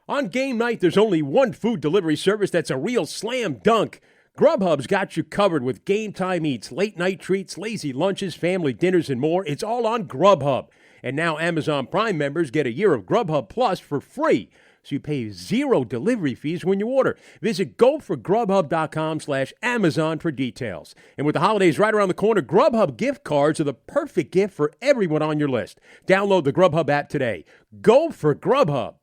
On game night, there's only one food delivery service that's a real slam dunk. Grubhub's got you covered with game time eats, late night treats, lazy lunches, family dinners, and more. It's all on Grubhub. And now Amazon Prime members get a year of Grubhub Plus for free. So you pay zero delivery fees when you order. Visit goforgrubhub.com/Amazon for details. And with the holidays right around the corner, Grubhub gift cards are the perfect gift for everyone on your list. Download the Grubhub app today. Go for Grubhub.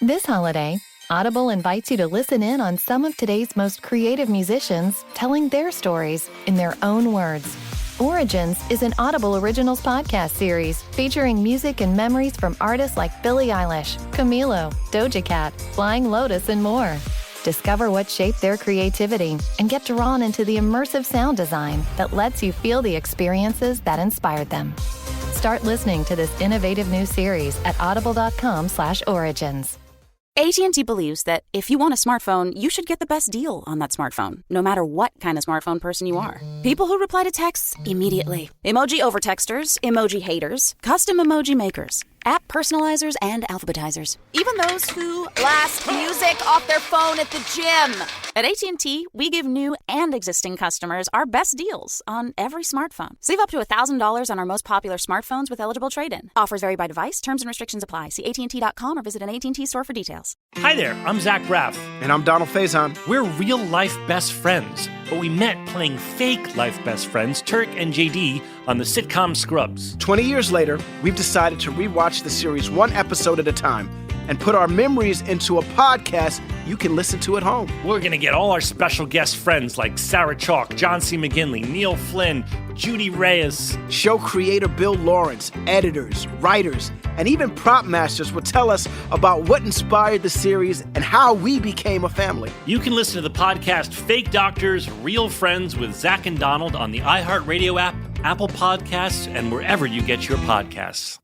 This holiday, Audible invites you to listen in on some of today's most creative musicians telling their stories in their own words. Origins is an Audible Originals podcast series featuring music and memories from artists like Billie Eilish, Camilo, Doja Cat, Flying Lotus, and more. Discover what shaped their creativity and get drawn into the immersive sound design that lets you feel the experiences that inspired them. Start listening to this innovative new series at audible.com/origins. AT&T believes that if you want a smartphone, you should get the best deal on that smartphone, no matter what kind of smartphone person you are. People who reply to texts immediately. Emoji overtexters, emoji haters, custom emoji makers, app personalizers, and alphabetizers. Even those who blast music off their phone at the gym. At AT&T, we give new and existing customers our best deals on every smartphone. Save up to $1,000 on our most popular smartphones with eligible trade-in. Offers vary by device. Terms and restrictions apply. See AT&T.com or visit an AT&T store for details. Hi there, I'm Zach Braff. And I'm Donald Faison. We're real-life best friends, but we met playing fake-life best friends, Turk and JD, on the sitcom Scrubs. 20 years later, we've decided to rewatch the series one episode at a time and put our memories into a podcast you can listen to at home. We're going to get all our special guest friends like Sarah Chalk, John C. McGinley, Neil Flynn, Judy Reyes. Show creator Bill Lawrence, editors, writers, and even prop masters will tell us about what inspired the series and how we became a family. You can listen to the podcast Fake Doctors, Real Friends with Zach and Donald on the iHeartRadio app, Apple Podcasts, and wherever you get your podcasts.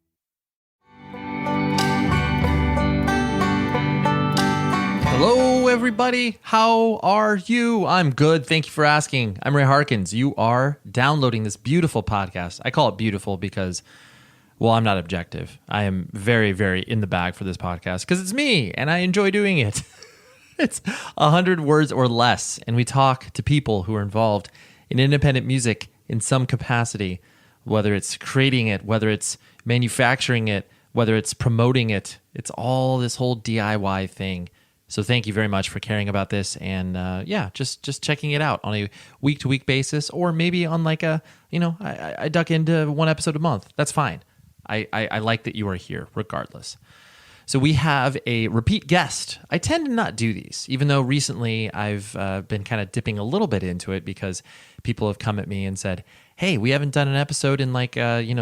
Hello, everybody. How are you? I'm good. Thank you for asking. I'm Ray Harkins. You are downloading this beautiful podcast. I call it beautiful because, well, I'm not objective. I am very, very in the bag for this podcast because it's me and I enjoy doing it. It's 100 words or less, and we talk to people who are involved in independent music in some capacity, whether it's creating it, whether it's manufacturing it, whether it's promoting it. It's all this whole DIY thing. So thank you very much for caring about this, and just checking it out on a week-to-week basis, or maybe on like a, I duck into one episode a month. That's fine. I like that you are here regardless. So we have a repeat guest. I tend to not do these, even though recently I've been kind of dipping a little bit into it because people have come at me and said, hey, we haven't done an episode in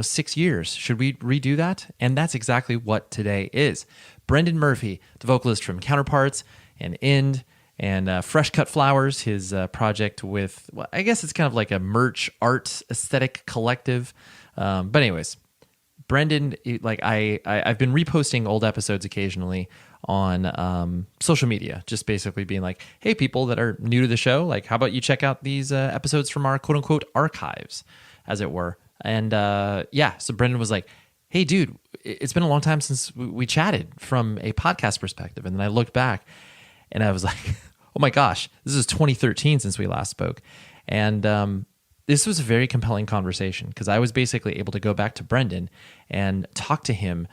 6 years. Should we redo that? And that's exactly what today is. Brendan Murphy, the vocalist from Counterparts and End and Fresh Cut Flowers, his project with, well, I guess it's kind of like a merch art aesthetic collective. But anyways, Brendan, I've been reposting old episodes occasionally on social media, just basically being like, hey, people that are new to the show, like, how about you check out these episodes from our quote unquote archives, as it were. And so Brendan was like, hey, dude, it's been a long time since we chatted from a podcast perspective. And then I looked back and I was like, oh my gosh, this is 2013 since we last spoke. And this was a very compelling conversation because I was basically able to go back to Brendan and talk to him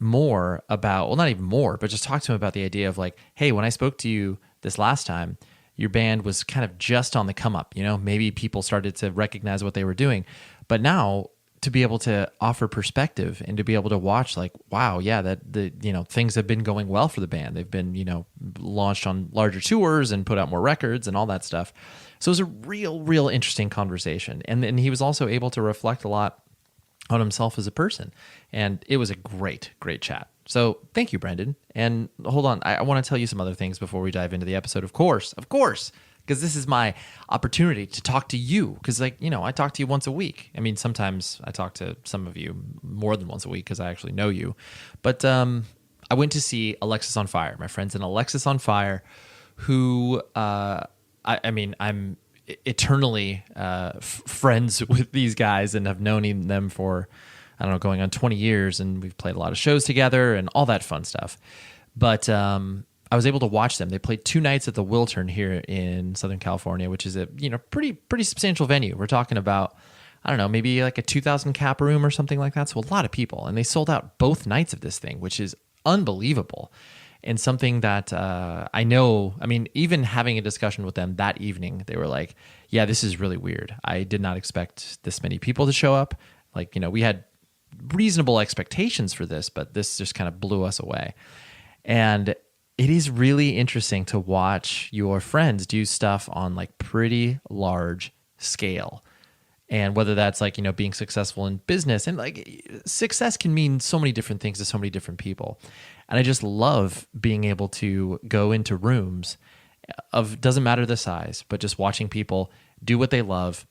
more about, well, not even more, but just talk to him about the idea of like, hey, when I spoke to you this last time, your band was kind of just on the come up, maybe people started to recognize what they were doing. But now to be able to offer perspective and to be able to watch like, wow, yeah, that things have been going well for the band. They've been, launched on larger tours and put out more records and all that stuff. So it was a real interesting conversation. And then he was also able to reflect a lot on himself as a person. And it was a great chat. So thank you, Brendan. And hold on, I want to tell you some other things before we dive into the episode. Of course, because this is my opportunity to talk to you. Because I talk to you once a week. I mean, sometimes I talk to some of you more than once a week because I actually know you. But I went to see Alexis on Fire. My friends in Alexis on Fire, who I'm eternally friends with these guys and have known them for, I don't know, going on 20 years, and we've played a lot of shows together and all that fun stuff. But I was able to watch them. They played 2 nights at the Wiltern here in Southern California, which is a pretty substantial venue. We're talking about, I don't know, maybe like a 2,000 cap room or something like that. So a lot of people, and they sold out both nights of this thing, which is unbelievable. And something that I know, I mean, even having a discussion with them that evening, they were like, yeah, this is really weird. I did not expect this many people to show up. Like, we had reasonable expectations for this, but this just kind of blew us away. And it is really interesting to watch your friends do stuff on like pretty large scale. And whether that's like, being successful in business, and like success can mean so many different things to so many different people. And I just love being able to go into rooms of, doesn't matter the size, but just watching people do what they love,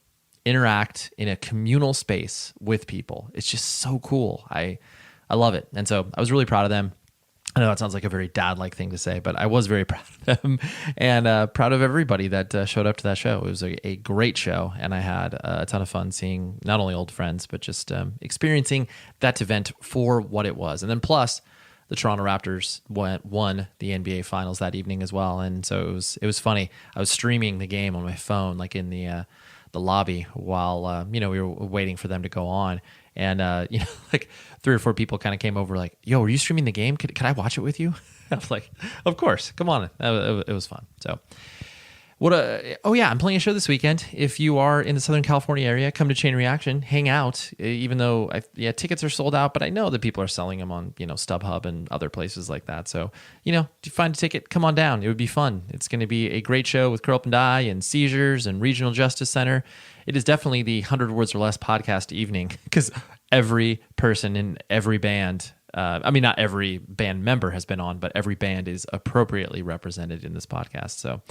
interact in a communal space with people. It's just so cool. I love it. And so I was really proud of them. I know that sounds like a very dad-like thing to say, but I was very proud of them and proud of everybody that showed up to that show. It was a great show, and I had a ton of fun seeing not only old friends, but just experiencing that event for what it was. And then plus, the Toronto Raptors won the NBA Finals that evening as well, and so it was funny. I was streaming the game on my phone, like in the lobby, while we were waiting for them to go on. And, like 3 or 4 people kind of came over like, yo, are you streaming the game? Could I watch it with you? I was like, of course, come on. It was fun. So I'm playing a show this weekend. If you are in the Southern California area, come to Chain Reaction, hang out, even though tickets are sold out, but I know that people are selling them on, StubHub and other places like that. So, if you find a ticket, come on down. It would be fun. It's going to be a great show with Curl Up and Die and Seizures and Regional Justice Center. It is definitely the 100 Words or Less podcast evening, because every person in every band, not every band member has been on, but every band is appropriately represented in this podcast. So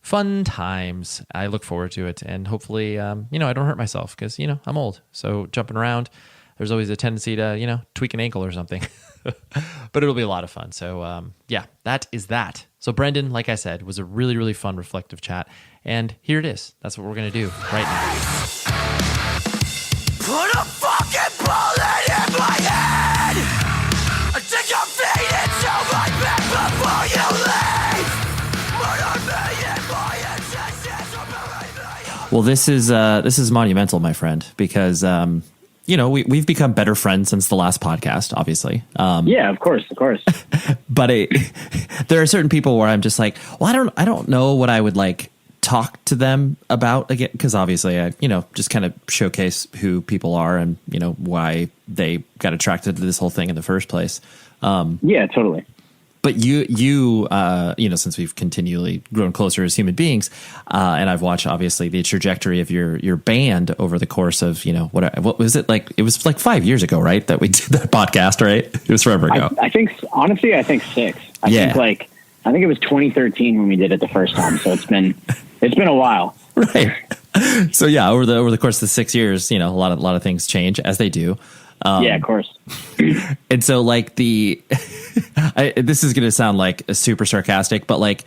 fun times. I look forward to it. And hopefully, I don't hurt myself, because, I'm old. So jumping around, there's always a tendency to, tweak an ankle or something. But it'll be a lot of fun. So, that is that. So Brendan, like I said, was a really, really fun, reflective chat. And here it is. That's what we're going to do right now. Put a fucking bullet in my head! Stick your feet into my bed before you leave! Murder me in my existence or bury me. Well, this is monumental, my friend, because we've become better friends since the last podcast, obviously. Yeah, of course. But there are certain people where I'm just like, well, I don't know what I would like talk to them about again, because obviously I just kind of showcase who people are and why they got attracted to this whole thing in the first place. Yeah, totally. But you since we've continually grown closer as human beings, and I've watched obviously the trajectory of your band over the course of what was it like? It was like 5 years ago, right? That we did that podcast, right? It was forever ago. I think 6. I think it was 2013 when we did it the first time. So it's been a while, right? So yeah, over the course of the 6 years, a lot of things change, as they do. Yeah, of course. And so like this is going to sound like super sarcastic, but like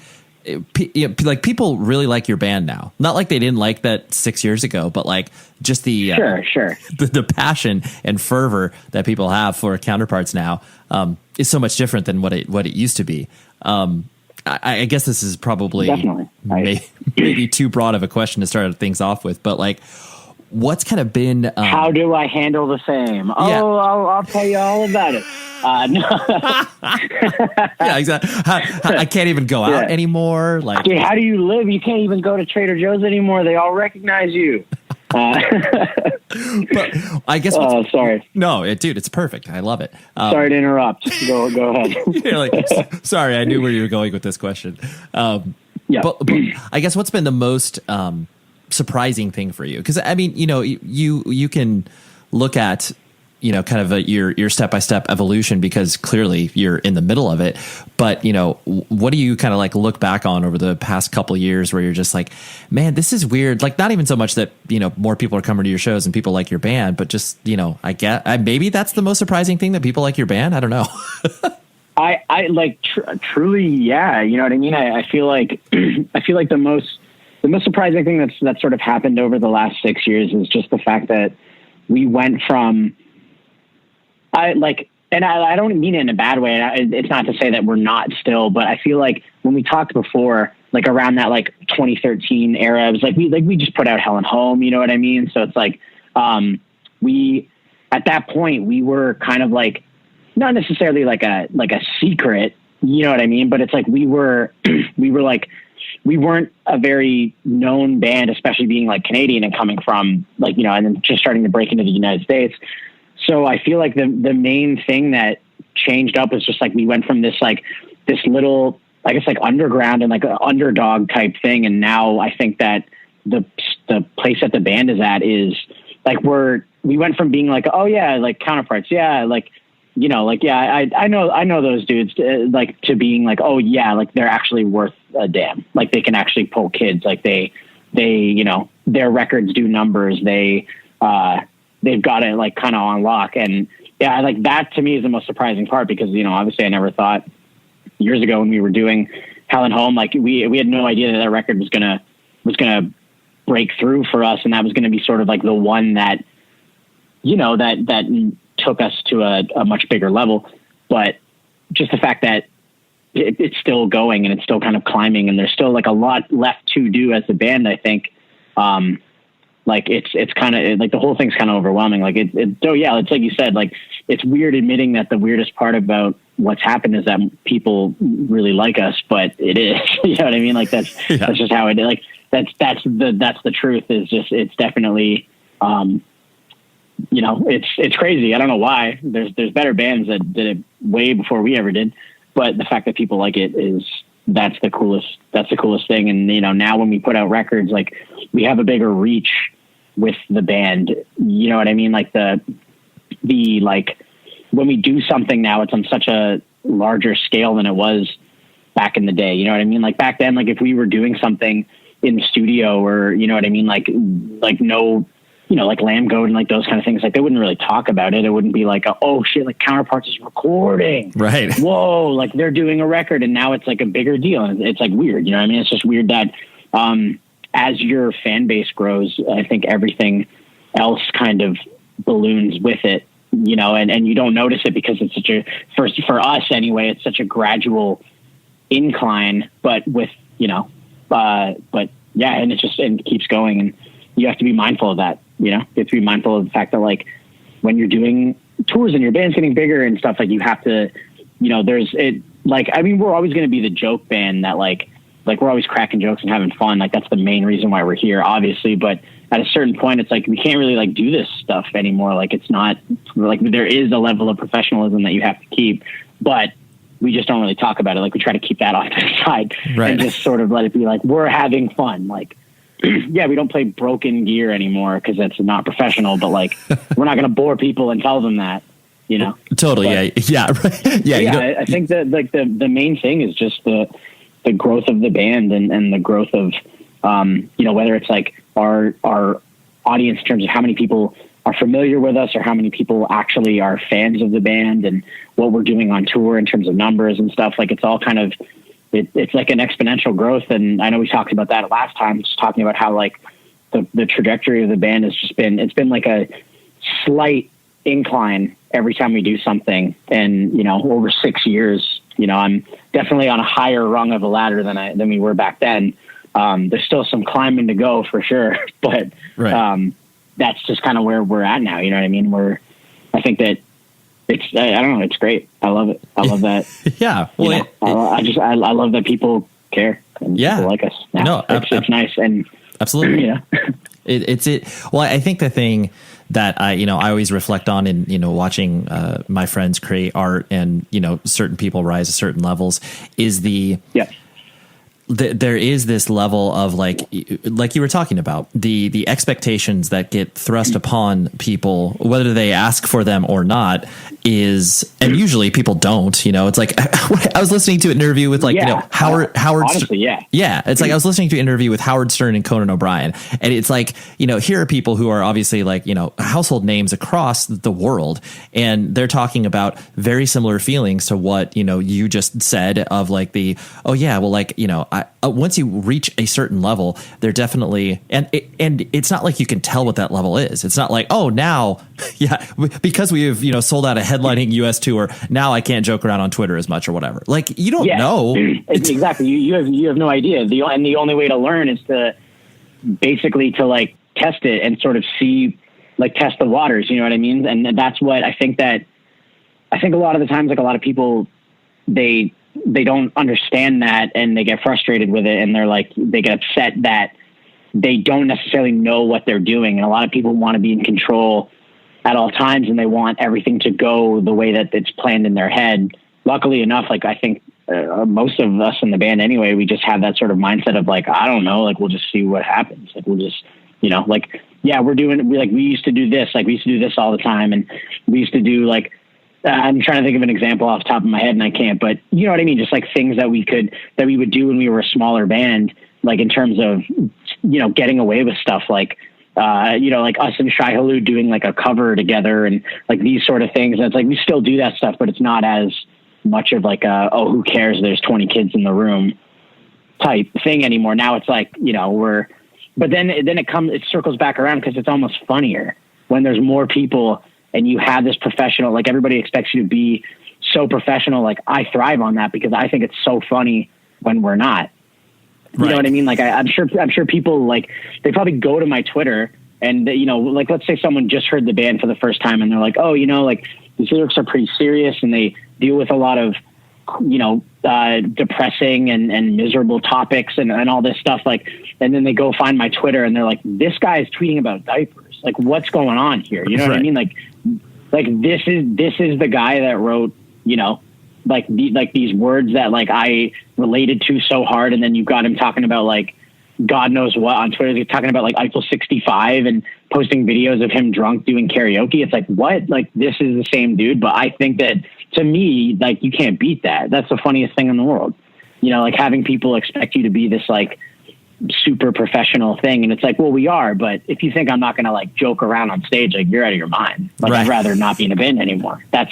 people really like your band now. Not like they didn't like that 6 years ago, but like just the sure. The passion and fervor that people have for Counterparts now is so much different than what it used to be. I guess this is probably maybe too broad of a question to start things off with, but like, what's kind of been how do I handle the same? Yeah. I'll tell you all about it. No. Yeah, exactly. I can't even go out anymore. Like, dude, how do you live? You can't even go to Trader Joe's anymore. They all recognize you. But I guess. Sorry. No, dude, it's perfect. I love it. Sorry to interrupt. Go ahead. You're like, sorry, I knew where you were going with this question. Yeah. But I guess what's been the most surprising thing for you? Because I mean, you can look at kind of your step-by-step evolution, because clearly you're in the middle of it. But, what do you kind of like look back on over the past couple of years where you're just like, man, this is weird. Like, not even so much that, more people are coming to your shows and people like your band, but just, I get, maybe that's the most surprising thing, that people like your band. I don't know. I like truly. Yeah. You know what I mean? I feel like, the most surprising thing that's sort of happened over the last 6 years is just the fact that we went from, and I don't mean it in a bad way. It's not to say that we're not still, but I feel like when we talked before, like around that like 2013 era, it was like we just put out Hell and Home, you know what I mean? So it's like we at that point we were kind of like not necessarily like a secret, you know what I mean? But it's like we were like we weren't a very known band, especially being like Canadian and coming from like, you know, and then just starting to break into the United States. So I feel like the main thing that changed up is just like we went from this little, I guess like underground and like an underdog type thing. And now I think that the place that the band is at is like we went from being like, oh yeah, like Counterparts. Yeah. Like, you know, like, yeah, I know those dudes like to being like, oh yeah, like they're actually worth a damn. Like they can actually pull kids. Like they, you know, their records do numbers. They've got it like kind of on lock. And yeah, like that to me is the most surprising part because, you know, obviously I never thought years ago when we were doing Hell and Home, like we had no idea that record was going to break through for us. And that was going to be sort of like the one that, you know, that took us to a much bigger level. But just the fact that it's still going and it's still kind of climbing and there's still like a lot left to do as a band, I think, like it's kind of like the whole thing's kind of overwhelming. Like so yeah, it's like you said, like it's weird admitting that the weirdest part about what's happened is that people really like us, but it is, you know what I mean? Like that's just how it is. Like that's the truth is just, it's definitely, you know, it's crazy. I don't know why there's better bands that did it way before we ever did, but the fact that people like it that's the coolest thing. And, you know, now when we put out records, like we have a bigger reach with the band, you know what I mean? Like the like when we do something now, it's on such a larger scale than it was back in the day. You know what I mean? Like back then, like if we were doing something in the studio or, you know what I mean? Like no, you know, like Lamb Goat and like those kind of things, like they wouldn't really talk about it. It wouldn't be like, oh shit, like Counterparts is recording. Right. Whoa. Like they're doing a record and now it's like a bigger deal. And it's like weird. You know what I mean? It's just weird that, as your fan base grows, I think everything else kind of balloons with it, you know, and you don't notice it because it's for us anyway, it's such a gradual incline, but with, you know, but yeah, and it keeps going and you have to be mindful of that. You know, you have to be mindful of the fact that like when you're doing tours and your band's getting bigger and stuff, like you have to, you know, I mean, we're always going to be the joke band that like we're always cracking jokes and having fun. Like that's the main reason why we're here, obviously. But at a certain point, it's like, we can't really like do this stuff anymore. Like it's not like there is a level of professionalism that you have to keep, but we just don't really talk about it. Like we try to keep that off to the side and just sort of let it be like, we're having fun. Like, yeah, we don't play broken gear anymore because that's not professional, but like, we're not going to bore people and tell them that, you know? Totally. But, yeah. Right. Yeah. I think that like the main thing is just the growth of the band and the growth of, you know, whether it's like our audience in terms of how many people are familiar with us or how many people actually are fans of the band and what we're doing on tour in terms of numbers and stuff. Like it's all kind of, it's like an exponential growth. And I know we talked about that last time, just talking about how like the trajectory of the band has just been, it's been like a slight incline every time we do something. And, you know, over 6 years, you know, I'm definitely on a higher rung of the ladder than we were back then. There's still some climbing to go for sure, but that's just kind of where we're at now. You know what I mean? I think that I don't know. It's great. I love it. I love that. Yeah. Well, I love that people care and people like us now. No, it's nice. And absolutely. Yeah. Well, I think the thing that I always reflect on in, you know, watching my friends create art and, you know, certain people rise to certain levels is there is this level of like you were talking about the expectations that get thrust upon people, whether they ask for them or not, and usually people don't, you know. It's like I was listening to an interview with like, you know, Howard honestly, it's like I was listening to an interview with Howard Stern and Conan O'Brien, and it's like, you know, here are people who are obviously like, you know, household names across the world, and they're talking about very similar feelings to what, you know, you just said of like oh yeah, well, like, you know, once you reach a certain level, they're definitely, and it's not like you can tell what that level is. It's not like, oh, now, because we've, sold out a headlining US tour, now I can't joke around on Twitter as much or whatever. Like, you don't know. Exactly. You have no idea. The only way to learn is to basically to like test it and sort of see, like, test the waters, you know what I mean? And that's what I think a lot of the times, like, a lot of people, they don't understand that, and they get frustrated with it, and they get upset that they don't necessarily know what they're doing. And a lot of people want to be in control at all times, and they want everything to go the way that it's planned in their head. Luckily enough, like, I think most of us in the band anyway, we just have that sort of mindset of like, I don't know, like, we'll just see what happens. Like, we'll just, like, yeah, we used to do this, like, we used to do this all the time. And we used to do, like, I'm trying to think of an example off the top of my head and I can't, but you know what I mean? Just like things that we would do when we were a smaller band, like in terms of, getting away with stuff like, like us and Shai Hulud doing like a cover together and like these sort of things. And it's like, we still do that stuff, but it's not as much of like who cares? There's 20 kids in the room type thing anymore. Now it's like, but then it circles back around because it's almost funnier when there's more people and you have this professional, like everybody expects you to be so professional. Like I thrive on that because I think it's so funny when we're not. You know what I mean? Like I'm sure people, like, they probably go to my Twitter and, like, let's say someone just heard the band for the first time and they're like, oh, like these lyrics are pretty serious and they deal with a lot of, depressing and miserable topics and all this stuff. Like, and then they go find my Twitter and they're like, this guy is tweeting about diapers. Like, what's going on here? You know what I mean? Like this is the guy that wrote, like these words that like I related to so hard. And then you've got him talking about like, God knows what on Twitter. He's talking about like Eiffel 65 and posting videos of him drunk doing karaoke. It's like, what? Like, this is the same dude. But I think that to me, like, you can't beat that. That's the funniest thing in the world. Like having people expect you to be this like super professional thing. And it's like, well, we are, but if you think I'm not going to like joke around on stage, like, you're out of your mind. Like, I'd rather not be in a band anymore. That's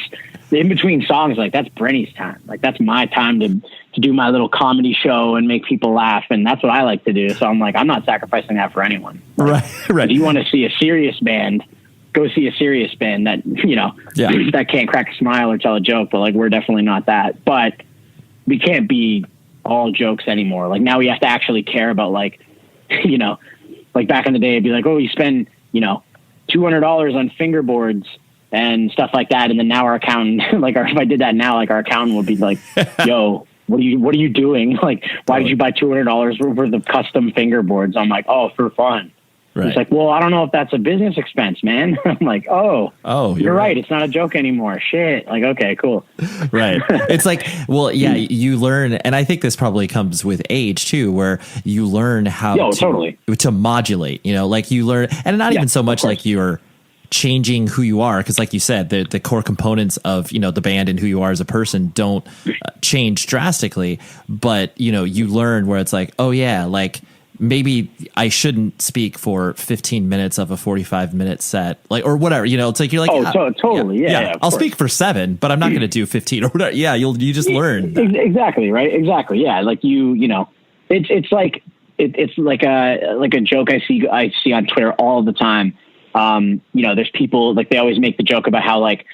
in between songs. Like, that's Brenny's time. Like, that's my time to do my little comedy show and make people laugh. And that's what I like to do. So I'm like, I'm not sacrificing that for anyone. Like, right. If you want to see a serious band, go see a serious band that, that can't crack a smile or tell a joke, but like, we're definitely not that, but we can't be all jokes anymore. Like, now we have to actually care about, like, like back in the day, it'd be like, oh, you spend, $200 on fingerboards and stuff like that. And then now our accountant, like, if I did that now, like, our accountant would be like, yo, what are you doing? Like, why did you buy $200 worth of custom fingerboards? I'm like, oh, for fun. Right. It's like, well, I don't know if that's a business expense, man. I'm like, oh, you're right. It's not a joke anymore. Shit. Like, okay, cool. Right. It's like, well, yeah, you learn, and I think this probably comes with age too, where you learn how to modulate, like you learn, and not even so much like you're changing who you are. Cause like you said, the core components of, the band and who you are as a person don't change drastically, but you learn where it's like, oh yeah, like, maybe I shouldn't speak for 15 minutes of a 45-minute set, like, or whatever, it's like, you're like, totally. Yeah. I'll speak for 7, but I'm not going to do 15 or whatever. Yeah. You just learn that. Exactly. Right. Exactly. Yeah. Like it's like a joke I see on Twitter all the time. There's people, like, they always make the joke about how, like,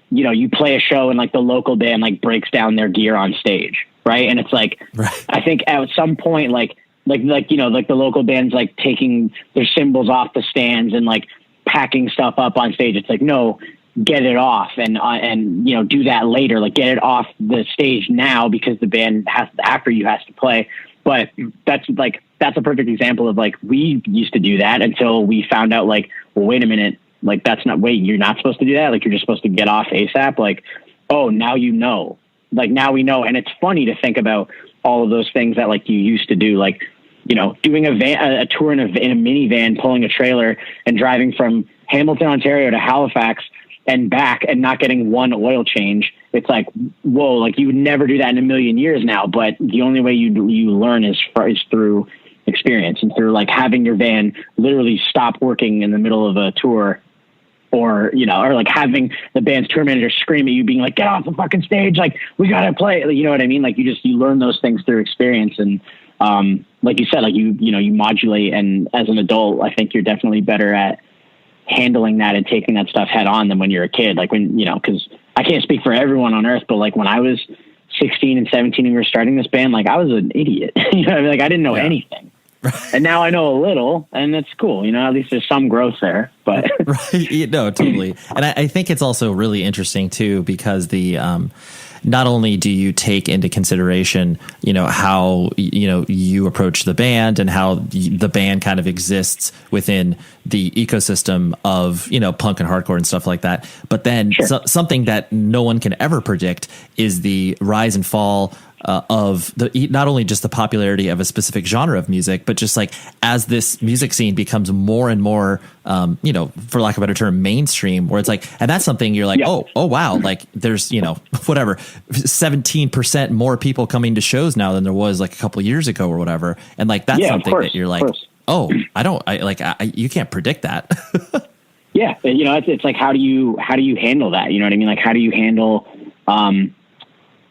you play a show and like the local band like breaks down their gear on stage. Right. And it's like, I think at some point, like the local band's like taking their cymbals off the stands and like packing stuff up on stage. It's like, no, get it off and do that later. Like, get it off the stage now because the band has to play. But that's a perfect example of, like, we used to do that until we found out, like, well, wait a minute, like, you're not supposed to do that. Like, you're just supposed to get off ASAP. Like, oh, now like, now we know. And it's funny to think about all of those things that, like, you used to do, like, doing a tour in a minivan, pulling a trailer and driving from Hamilton, Ontario to Halifax and back and not getting one oil change. It's like, whoa, like, you would never do that in a million years now. But the only way you learn is through experience and through, like, having your van literally stop working in the middle of a tour, or like having the band's tour manager scream at you, being like, get off the fucking stage. Like, we got to play. You know what I mean? Like, you learn those things through experience. And like you said, like you modulate, and as an adult, I think you're definitely better at handling that and taking that stuff head on than when you're a kid. Like when, cause I can't speak for everyone on earth, but like when I was 16 and 17 and we were starting this band, like I was an idiot. You know what I mean? Like I didn't know anything. And now I know a little, and it's cool. At least there's some growth there, but right. No, totally. And I think it's also really interesting too, because not only do you take into consideration, how, you approach the band and how the band kind of exists within the ecosystem of, punk and hardcore and stuff like that. But then something that no one can ever predict is the rise and fall of not only just the popularity of a specific genre of music, but just like as this music scene becomes more and more, for lack of a better term, mainstream, where it's like, and that's something you're like, oh wow, like there's, whatever, 17% more people coming to shows now than there was like a couple of years ago or whatever. And like, that's something that you're like, oh, you can't predict that. Yeah. It's like, how do you handle that? You know what I mean? Like, how do you handle,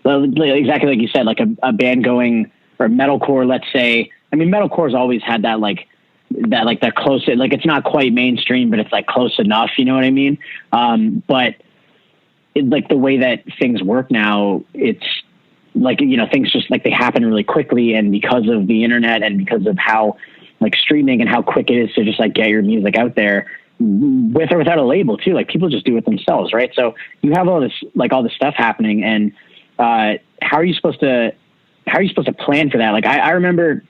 exactly like you said, like a band going, or metalcore, let's say. I mean, metalcore's always had that close, like it's not quite mainstream, but it's like close enough. You know what I mean? But like the way that things work now, it's like, things just like they happen really quickly. And because of the internet and because of how like streaming and how quick it is to just like get your music out there with or without a label too, like people just do it themselves. Right. So you have all this stuff happening, and how are you supposed to plan for that? Like I remember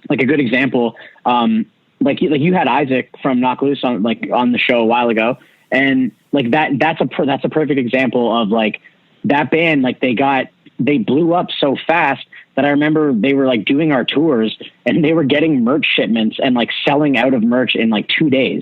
like a good example, like you had Isaac from Knock Loose on the show a while ago. And like that's a perfect example of like that band, like they blew up so fast that I remember they were like doing our tours and they were getting merch shipments and like selling out of merch in like 2 days.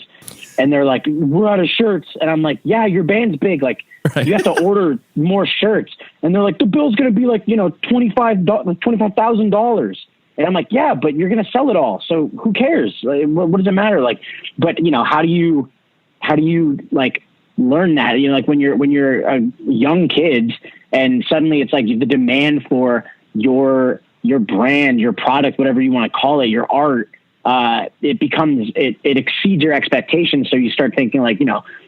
And they're like, we're out of shirts. And I'm like, yeah, your band's big. Like you have to order more shirts. And they're like, the bill's going to be like, $25,000. And I'm like, yeah, but you're going to sell it all. So who cares? Like, what does it matter? Like, but how do you like learn that? Like when you're a young kid and suddenly it's like the demand for your brand, your product, whatever you want to call it, your art, it exceeds your expectations. So you start thinking like,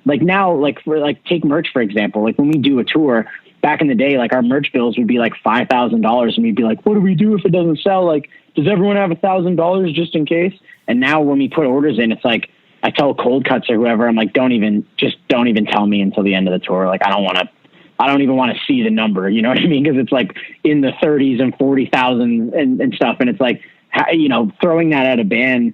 like now, like take merch, for example, like when we do a tour back in the day, like our merch bills would be like $5,000 and we'd be like, what do we do if it doesn't sell? Like, does everyone have $1,000 just in case? And now when we put orders in, it's like, I tell Cold Cuts or whoever, I'm like, don't even tell me until the end of the tour. Like, I don't even want to see the number, you know what I mean? Cause it's like in the 30s and 40,000 and stuff. And it's like, throwing that at a band,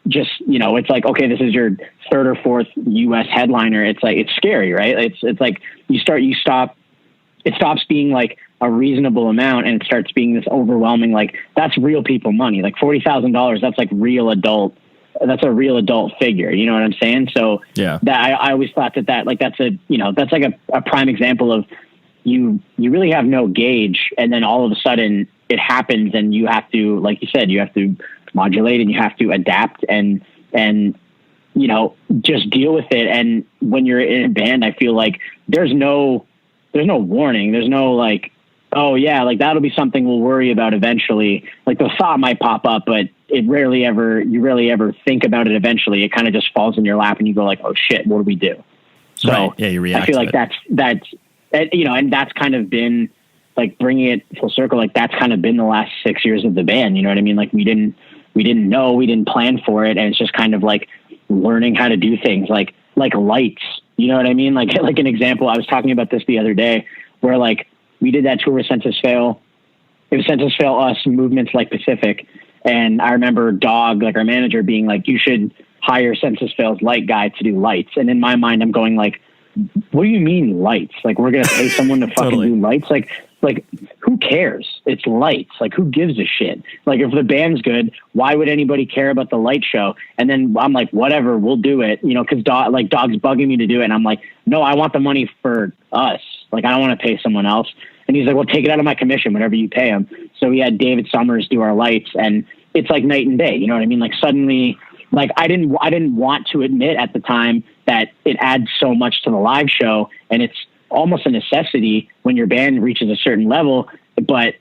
just, it's like, okay, this is your third or fourth US headliner. It's like, it's scary, right? It's like it stops being like a reasonable amount and it starts being this overwhelming, like that's real people money, like $40,000. That's like that's a real adult figure. You know what I'm saying? So yeah, that I always thought that like, that's that's like a prime example of you really have no gauge. And then all of a sudden it happens and you have to, like you said, you have to modulate and you have to adapt and just deal with it. And when you're in a band, I feel like there's no warning. There's no like, oh yeah, like that'll be something we'll worry about eventually. Like the thought might pop up, but you rarely ever think about it eventually. It kind of just falls in your lap and you go like, oh shit, what do we do? So right. Yeah, you react. I feel like that's, and that's kind of been like bringing it full circle. Like that's kind of been the last 6 years of the band. You know what I mean? Like we didn't know, we didn't plan for it. And it's just kind of like learning how to do things like lights, you know what I mean? Like an example, I was talking about this the other day where like we did that tour with Census Fail. It was Census Fail, us, Movements Like Pacific. And I remember Dog, like our manager, being like, you should hire Census Fail's light guy to do lights. And in my mind, I'm going like, what do you mean lights? Like we're going to pay someone to fucking do lights? Like who cares? It's lights. Like who gives a shit? Like if the band's good, why would anybody care about the light show? And then I'm like, whatever, we'll do it. Cause Dog's bugging me to do it. And I'm like, no, I want the money for us. Like I don't want to pay someone else. And he's like, well, take it out of my commission, whatever you pay him. So we had David Summers do our lights and it's like night and day. You know what I mean? Like suddenly, like I didn't want to admit at the time that it adds so much to the live show and it's almost a necessity when your band reaches a certain level. But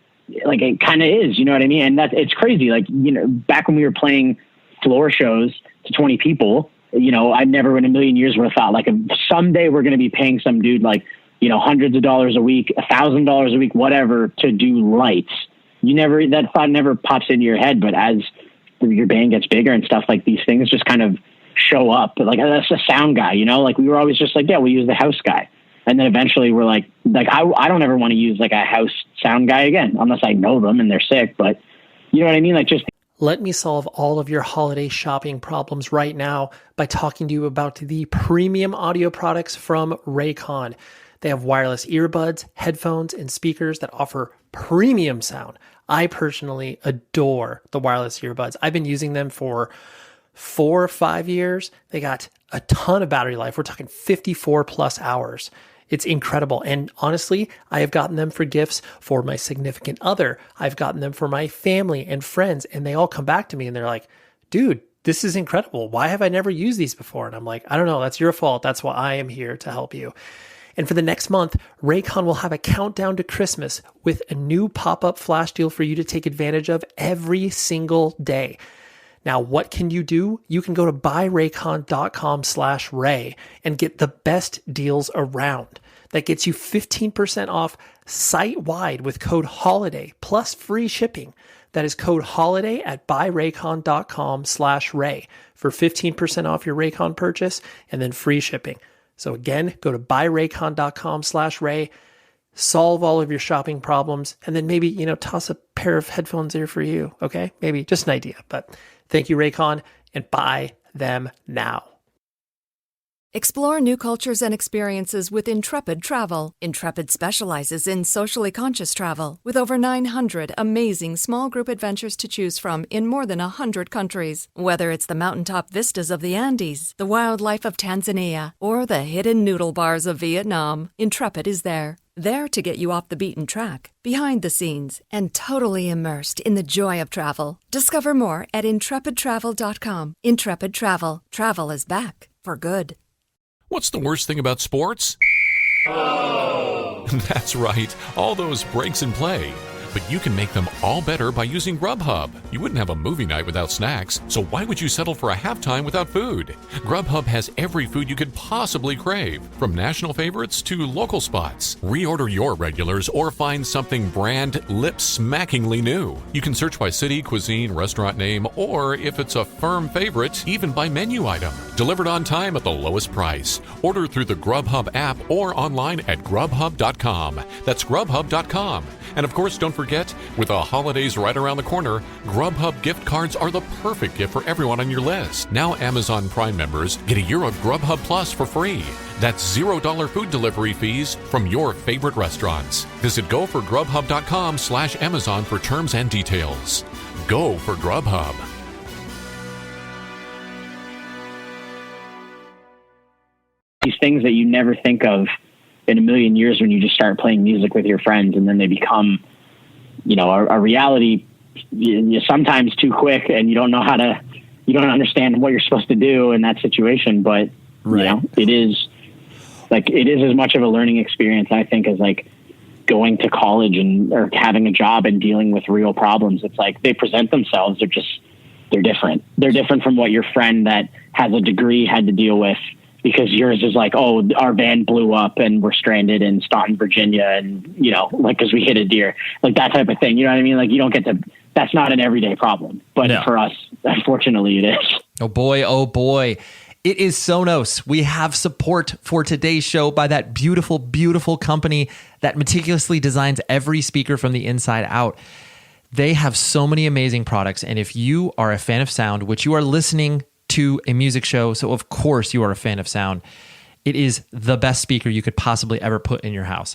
like it kind of is, you know what I mean? And it's crazy. Like, you know, back when we were playing floor shows to 20 people, you know, I never in a million years would have thought like someday we're going to be paying some dude like, you know, hundreds of dollars a week, $1,000 a week, whatever, to do lights. That thought never pops into your head, but as your band gets bigger and stuff, like these things just kind of show up. Like, that's a sound guy, you know, like we were always just like, yeah, we'll use the house guy. And then eventually we're like I don't ever want to use like a house sound guy again, unless I know them and they're sick, but you know what I mean? Like, just let me solve all of your holiday shopping problems right now by talking to you about the premium audio products from Raycon. They have wireless earbuds, headphones, and speakers that offer premium sound. I personally adore the wireless earbuds. I've been using them for 4 or 5 years. They got a ton of battery life. We're talking 54 plus hours. It's incredible. And honestly, I have gotten them for gifts for my significant other. I've gotten them for my family and friends, and they all come back to me and they're like, dude, this is incredible. Why have I never used these before? And I'm like, I don't know. That's your fault. That's why I am here to help you. And for the next month, Raycon will have a countdown to Christmas with a new pop-up flash deal for you to take advantage of every single day. Now, what can you do? You can go to buyraycon.com/Ray and get the best deals around. That gets you 15% off site-wide with code HOLIDAY plus free shipping. That is code HOLIDAY at buyraycon.com/Ray for 15% off your Raycon purchase and then free shipping. So again, go to buyraycon.com/Ray, solve all of your shopping problems, and then maybe, you know, toss a pair of headphones there for you. Okay. Maybe just an idea, but thank you, Raycon, and buy them now. Explore new cultures and experiences with Intrepid Travel. Intrepid specializes in socially conscious travel with over 900 amazing small group adventures to choose from in more than 100 countries. Whether it's the mountaintop vistas of the Andes, the wildlife of Tanzania, or the hidden noodle bars of Vietnam, Intrepid is there. There to get you off the beaten track, behind the scenes, and totally immersed in the joy of travel. Discover more at intrepidtravel.com. Intrepid Travel. Travel is back for good. What's the worst thing about sports? Oh. That's right, all those breaks in play. But you can make them all better by using Grubhub. You wouldn't have a movie night without snacks, so why would you settle for a halftime without food? Grubhub has every food you could possibly crave, from national favorites to local spots. Reorder your regulars or find something brand lip-smackingly new. You can search by city, cuisine, restaurant name, or if it's a firm favorite, even by menu item. Delivered on time at the lowest price. Order through the Grubhub app or online at grubhub.com. That's grubhub.com. And of course, don't forget, with the holidays right around the corner, Grubhub gift cards are the perfect gift for everyone on your list. Now Amazon Prime members get a year of Grubhub Plus for free. That's $0 food delivery fees from your favorite restaurants. Visit goforgrubhub.com/Amazon for terms and details. Go for Grubhub. These things that you never think of in a million years when you just start playing music with your friends, and then they become, you know, a reality sometimes too quick, and you don't understand what you're supposed to do in that situation. But right. You know, it is as much of a learning experience, I think, as like going to college or having a job and dealing with real problems. It's like they present themselves. They're different. They're different from what your friend that has a degree had to deal with. Because yours is like, oh, our van blew up and we're stranded in Staunton, Virginia, and, you know, like, because we hit a deer, like that type of thing. You know what I mean? Like, you don't get to, that's not an everyday problem. But no. For us, unfortunately, it is. Oh, boy. Oh, boy. It is Sonos. We have support for today's show by that beautiful, beautiful company that meticulously designs every speaker from the inside out. They have so many amazing products. And if you are a fan of sound, which you are listening to a music show, so of course you are a fan of sound, it is the best speaker you could possibly ever put in your house.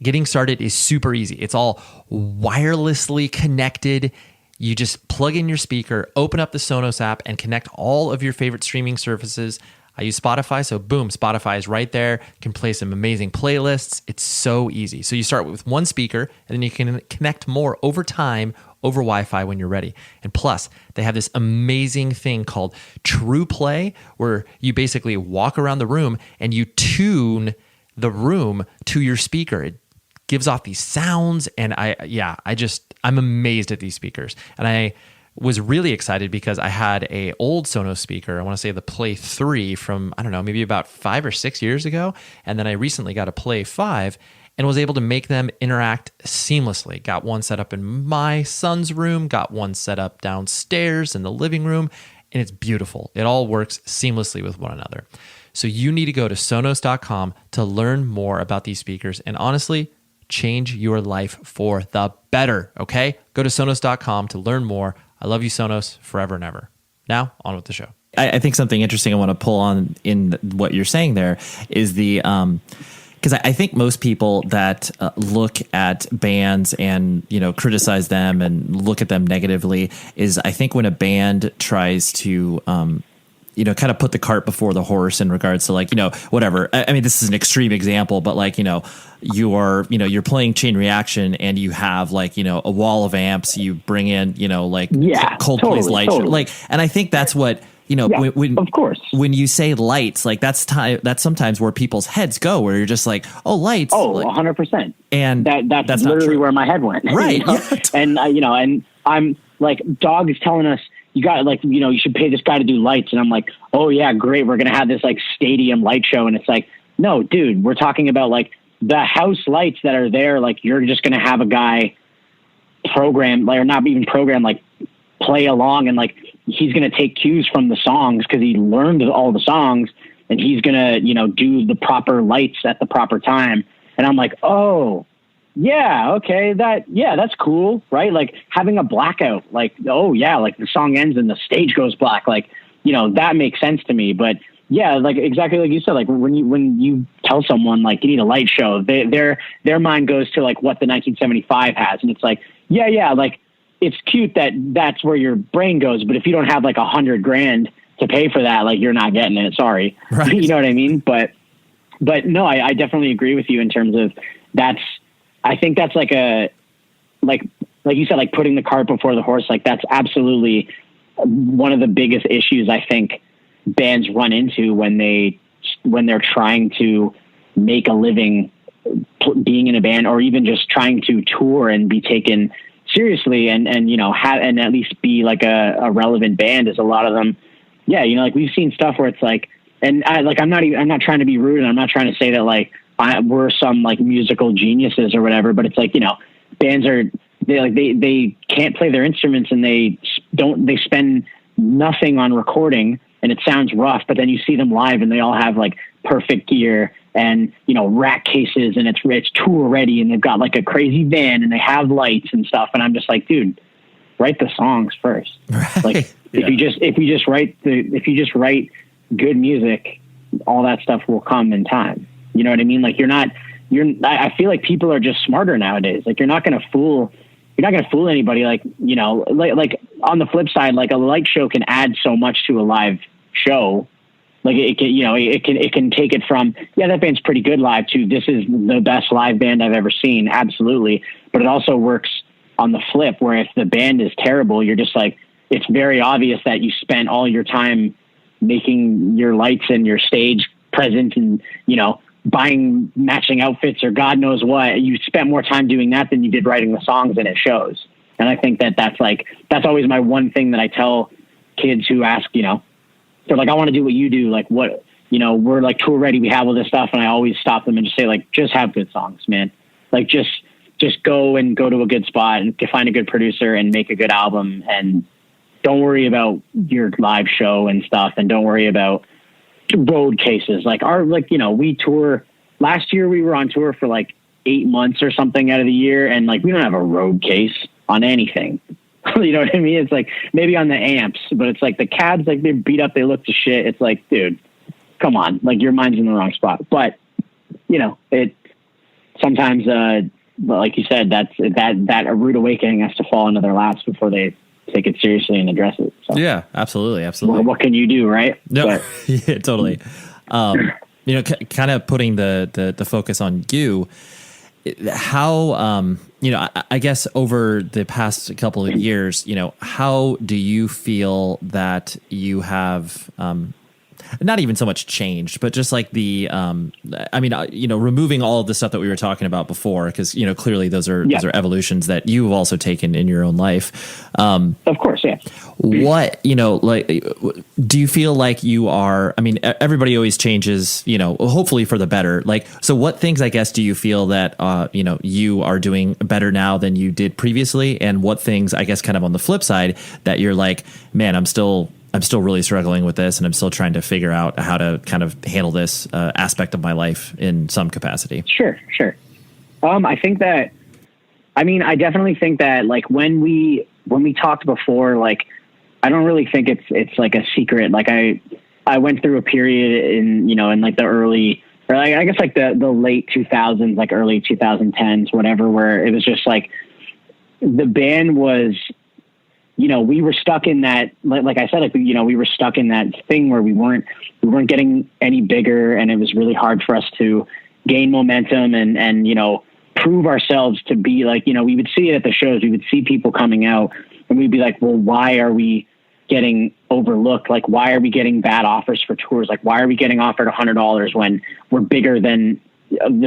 Getting started is super easy. It's all wirelessly connected. You just plug in your speaker, open up the Sonos app, and connect all of your favorite streaming services. I use Spotify, so boom, Spotify is right there. You can play some amazing playlists. It's so easy. So you start with one speaker, and then you can connect more over time over Wi-Fi when you're ready. And plus, they have this amazing thing called True Play, where you basically walk around the room and you tune the room to your speaker. It gives off these sounds. And I'm amazed at these speakers. And I was really excited because I had a old Sonos speaker. I want to say the Play 3 from, I don't know, maybe about 5 or 6 years ago. And then I recently got a Play 5 and was able to make them interact seamlessly. Got one set up in my son's room, got one set up downstairs in the living room, and it's beautiful. It all works seamlessly with one another. So you need to go to Sonos.com to learn more about these speakers and honestly, change your life for the better, okay? Go to Sonos.com to learn more. I love you, Sonos, forever and ever. Now, on with the show. I think something interesting I want to pull on in what you're saying there is the... because I think most people that look at bands and, criticize them and look at them negatively is I think when a band tries to, kind of put the cart before the horse in regards to whatever. I mean, this is an extreme example, but you're playing Chain Reaction and you have a wall of amps, you bring in, Coldplay's light show. And I think that's what, when of course, when you say lights, that's sometimes where people's heads go, where you're just like, oh, lights. Oh, 100%. And that's literally where my head went. Right. And, and I'm like, Dog is telling us, you got you should pay this guy to do lights. And I'm like, oh yeah, great. We're going to have this stadium light show. And it's like, no, dude, we're talking about the house lights that are there. You're just going to have a guy program, or not even program, play along and he's going to take cues from the songs because he learned all the songs and he's going to, do the proper lights at the proper time. And I'm like, oh yeah, okay. That's cool. Right. Having a blackout, the song ends and the stage goes black. That makes sense to me. But yeah, exactly like you said, when you tell someone you need a light show, their mind goes to what the 1975 has. And it's it's cute that that's where your brain goes. But if you don't have $100,000 to pay for that, you're not getting it. Sorry. Right. You know what I mean? But no, I definitely agree with you in terms of I think that's like you said, putting the cart before the horse. That's absolutely one of the biggest issues I think bands run into when they're trying to make a living being in a band, or even just trying to tour and be taken seriously and have, and at least be a relevant band. Is a lot of them. Yeah. We've seen stuff where it's and I'm not trying to be rude, and I'm not trying to say that we're some musical geniuses or whatever, but it's bands are, they can't play their instruments and they spend nothing on recording and it sounds rough, but then you see them live and they all have perfect gear and, rack cases, and it's tour ready, and they've got a crazy van and they have lights and stuff. And I'm just like, dude, write the songs first. Right. If you just write good music, all that stuff will come in time. You know what I mean? I feel like people are just smarter nowadays. You're not going to fool anybody. On the flip side, a light show can add so much to a live show. It can take it from, yeah, that band's pretty good live, to this is the best live band I've ever seen. Absolutely. But it also works on the flip, where if the band is terrible, you're just it's very obvious that you spent all your time making your lights and your stage present and, buying matching outfits or God knows what. You spent more time doing that than you did writing the songs, and it shows. And I think that's always my one thing that I tell kids who ask, they're I want to do what you do. What, we're tour ready. We have all this stuff. And I always stop them and just say just have good songs, man. Just go to a good spot and find a good producer and make a good album, and don't worry about your live show and stuff. And don't worry about road cases. We tour. Last year we were on tour for 8 months or something out of the year, and we don't have a road case on anything. You know what I mean? It's maybe on the amps, but it's the cabs, they're beat up, they look to shit. It's dude, come on, your mind's in the wrong spot. But it sometimes like you said, that a rude awakening has to fall into their laps before they take it seriously and address it. So, yeah, absolutely. What can you do, right? No, yeah, totally. Kind of putting the focus on you. How I guess over the past couple of years, how do you feel that you have not even so much changed, but just like the, removing all of the stuff that we were talking about before, because, clearly those are evolutions that you've also taken in your own life. Of course. Yeah. What, do you feel like you are, everybody always changes, hopefully for the better. Like, so what things, I guess, do you feel that, you are doing better now than you did previously? And what things, I guess, kind of on the flip side that you're like, man, I'm still really struggling with this, and I'm still trying to figure out how to kind of handle this aspect of my life in some capacity. Sure. I think that, I definitely think that, like, when we talked before, like, I don't really think it's like a secret. Like, I went through a period in like the early, or like, I guess like the late 2000s, like early 2010s, whatever, where it was just like the band was, we were stuck in that, like I said, like, we were stuck in that thing where we weren't getting any bigger, and it was really hard for us to gain momentum and prove ourselves to be like, we would see it at the shows. We would see people coming out and we'd be like, well, why are we getting overlooked? Like, why are we getting bad offers for tours? Like, why are we getting offered $100 when we're bigger than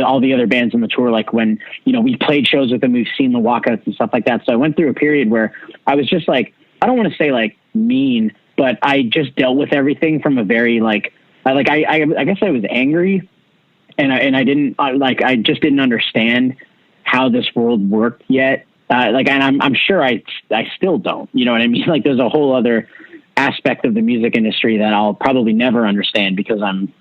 all the other bands on the tour? Like, when, we played shows with them, we've seen the walkouts and stuff like that. So I went through a period where I was just like, I don't want to say like mean, but I just dealt with everything from a very I guess I was angry, and I just didn't understand how this world worked yet. And I'm sure I still don't, you know what I mean? Like, there's a whole other aspect of the music industry that I'll probably never understand because I'm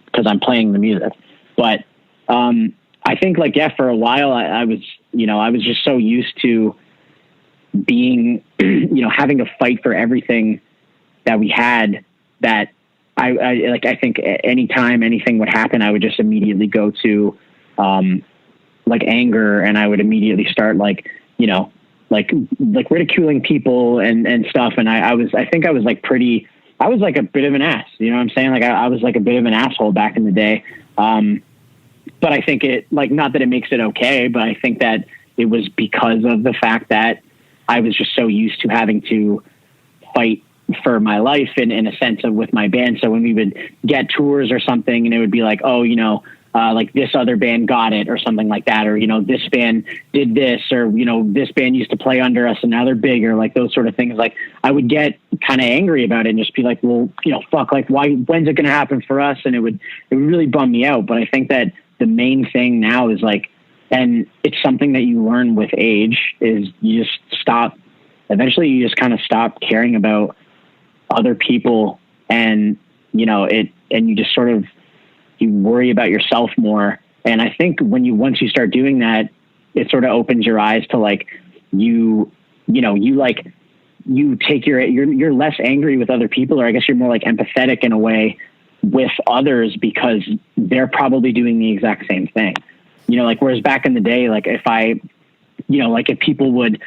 playing the music. But, I think like, yeah, for a while I was just so used to being, having to fight for everything that we had, that I think anytime anything would happen, I would just immediately go to, like anger, and I would immediately start like ridiculing people and stuff. And I think I was like a bit of an ass, you know what I'm saying? Like I was like a bit of an asshole back in the day. But I think it, like, not that it makes it okay, but I think that it was because of the fact that I was just so used to having to fight for my life in a sense of with my band. So when we would get tours or something, and it would be like, oh, like this other band got it or something like that, or, this band did this, or, this band used to play under us and now they're bigger, like those sort of things. Like, I would get kind of angry about it and just be like, well, fuck, like, when's it going to happen for us? And it would really bum me out. But I think that the main thing now is like, and it's something that you learn with age, is you just eventually you just kind of stop caring about other people, and, and you just sort of, you worry about yourself more. And I think once you start doing that, it sort of opens your eyes to like, you take you're less angry with other people, or I guess you're more like empathetic in a way with others, because they're probably doing the exact same thing. Like, whereas back in the day, like if people would,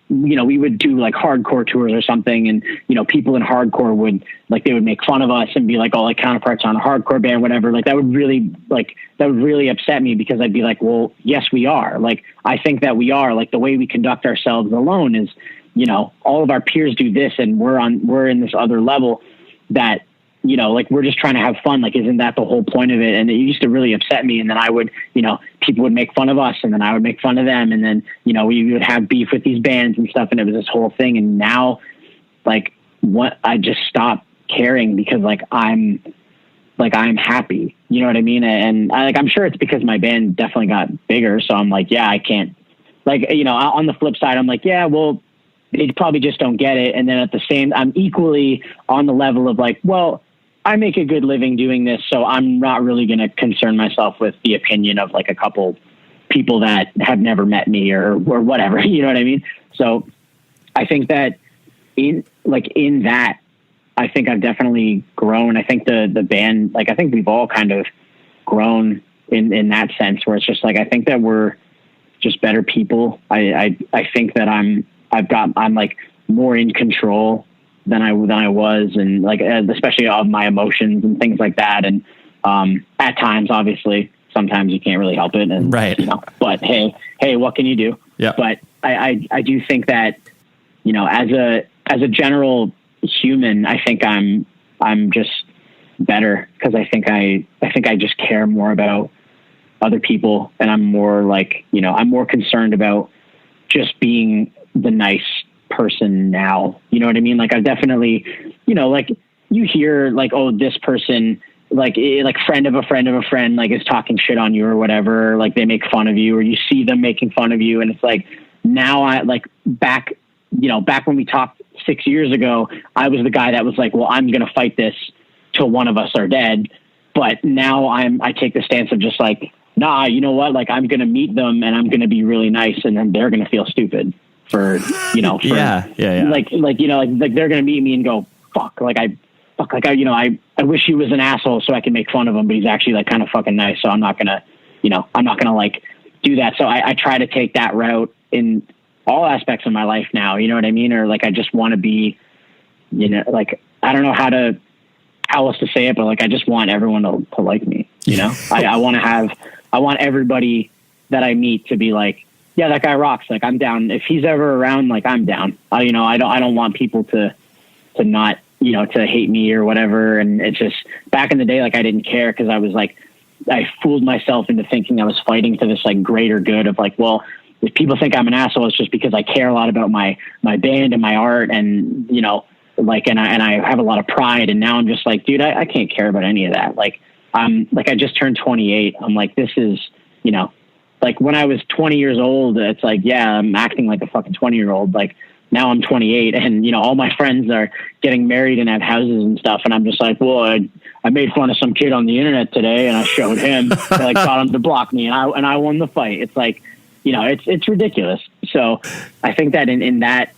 we would do like hardcore tours or something, and, people in hardcore would, like, they would make fun of us and be like, oh, like Counterparts on a hardcore band, whatever. Like, that would really upset me, because I'd be like, well, yes, we are. Like, I think that we are. Like, the way we conduct ourselves alone is, all of our peers do this, and we're in this other level that, like, we're just trying to have fun. Like, isn't that the whole point of it? And it used to really upset me. And then I would, people would make fun of us, and then I would make fun of them. And then, we would have beef with these bands and stuff. And it was this whole thing. And now, like, I just stopped caring, because like, I'm happy, you know what I mean? And I'm sure it's because my band definitely got bigger. So I'm like, yeah, I can't, like, on the flip side, I'm like, yeah, well, they probably just don't get it. And then at the same, I'm equally on the level of like, well, I make a good living doing this, so I'm not really going to concern myself with the opinion of like a couple people that have never met me or whatever, you know what I mean? So I think that in that, I think I've definitely grown. I think the band, like, I think we've all kind of grown in that sense, where it's just like, I think that we're just better people. I think that I'm like more in control than I was, and like, especially of my emotions and things like that. And, at times, obviously, sometimes you can't really help it, and right. But hey, what can you do? Yeah. But I do think that, as a general human, I think I'm just better, because I think I just care more about other people, and I'm more like, I'm more concerned about just being the nice person now. You know what I mean? Like I've definitely, like you hear like, oh, this person, like friend of a friend of a friend, like is talking shit on you or whatever. Like they make fun of you, or you see them making fun of you. And it's like, now I like back when we talked 6 years ago, I was the guy that was like, well, I'm going to fight this till one of us are dead. But now I take the stance of just like, nah, you know what? Like I'm going to meet them and I'm going to be really nice, and then they're going to feel stupid for. Yeah. Like they're going to meet me and go, I wish he was an asshole so I can make fun of him, but he's actually like kind of fucking nice. So I'm not going to like do that. So I try to take that route in all aspects of my life now. You know what I mean? Or like, I just want to be, like, I don't know how else to say it, but like, I just want everyone to like me, I want everybody that I meet to be like, yeah, that guy rocks. Like I'm down. If he's ever around, like I'm down. I don't want people to not, to hate me or whatever. And it's just back in the day, like I didn't care, because I was like, I fooled myself into thinking I was fighting to this like greater good of like, well, if people think I'm an asshole, it's just because I care a lot about my band and my art, and like, and I have a lot of pride. And now I'm just like, dude, I can't care about any of that. Like I just turned 28. I'm like, this is, like when I was 20 years old, it's like, yeah, I'm acting like a fucking 20-year-old. Like now I'm 28, and all my friends are getting married and have houses and stuff. And I'm just like, well, I made fun of some kid on the internet today, and I showed him, I like got him to block me, and I won the fight. It's like, it's ridiculous. So I think that in that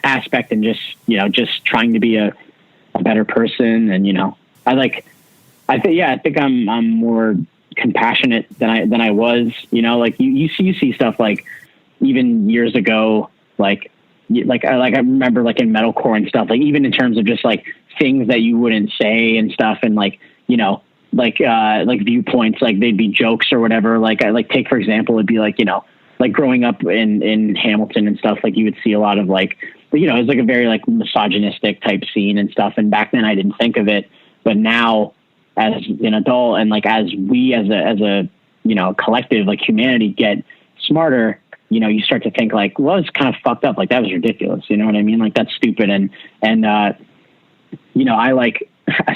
aspect, and just trying to be a better person, and I think I'm more compassionate than I was. Like you see stuff like even years ago, like I remember like in metalcore and stuff, like even in terms of just like things that you wouldn't say and stuff, and like like viewpoints, like they'd be jokes or whatever. Like I like take, for example, it'd be like, like growing up in Hamilton and stuff, like you would see a lot of like, it was like a very like misogynistic type scene and stuff. And back then I didn't think of it, but now as an adult, and like as we as a collective, like humanity, get smarter, you start to think like, well, it's kind of fucked up. Like that was ridiculous. You know what I mean? Like that's stupid. And I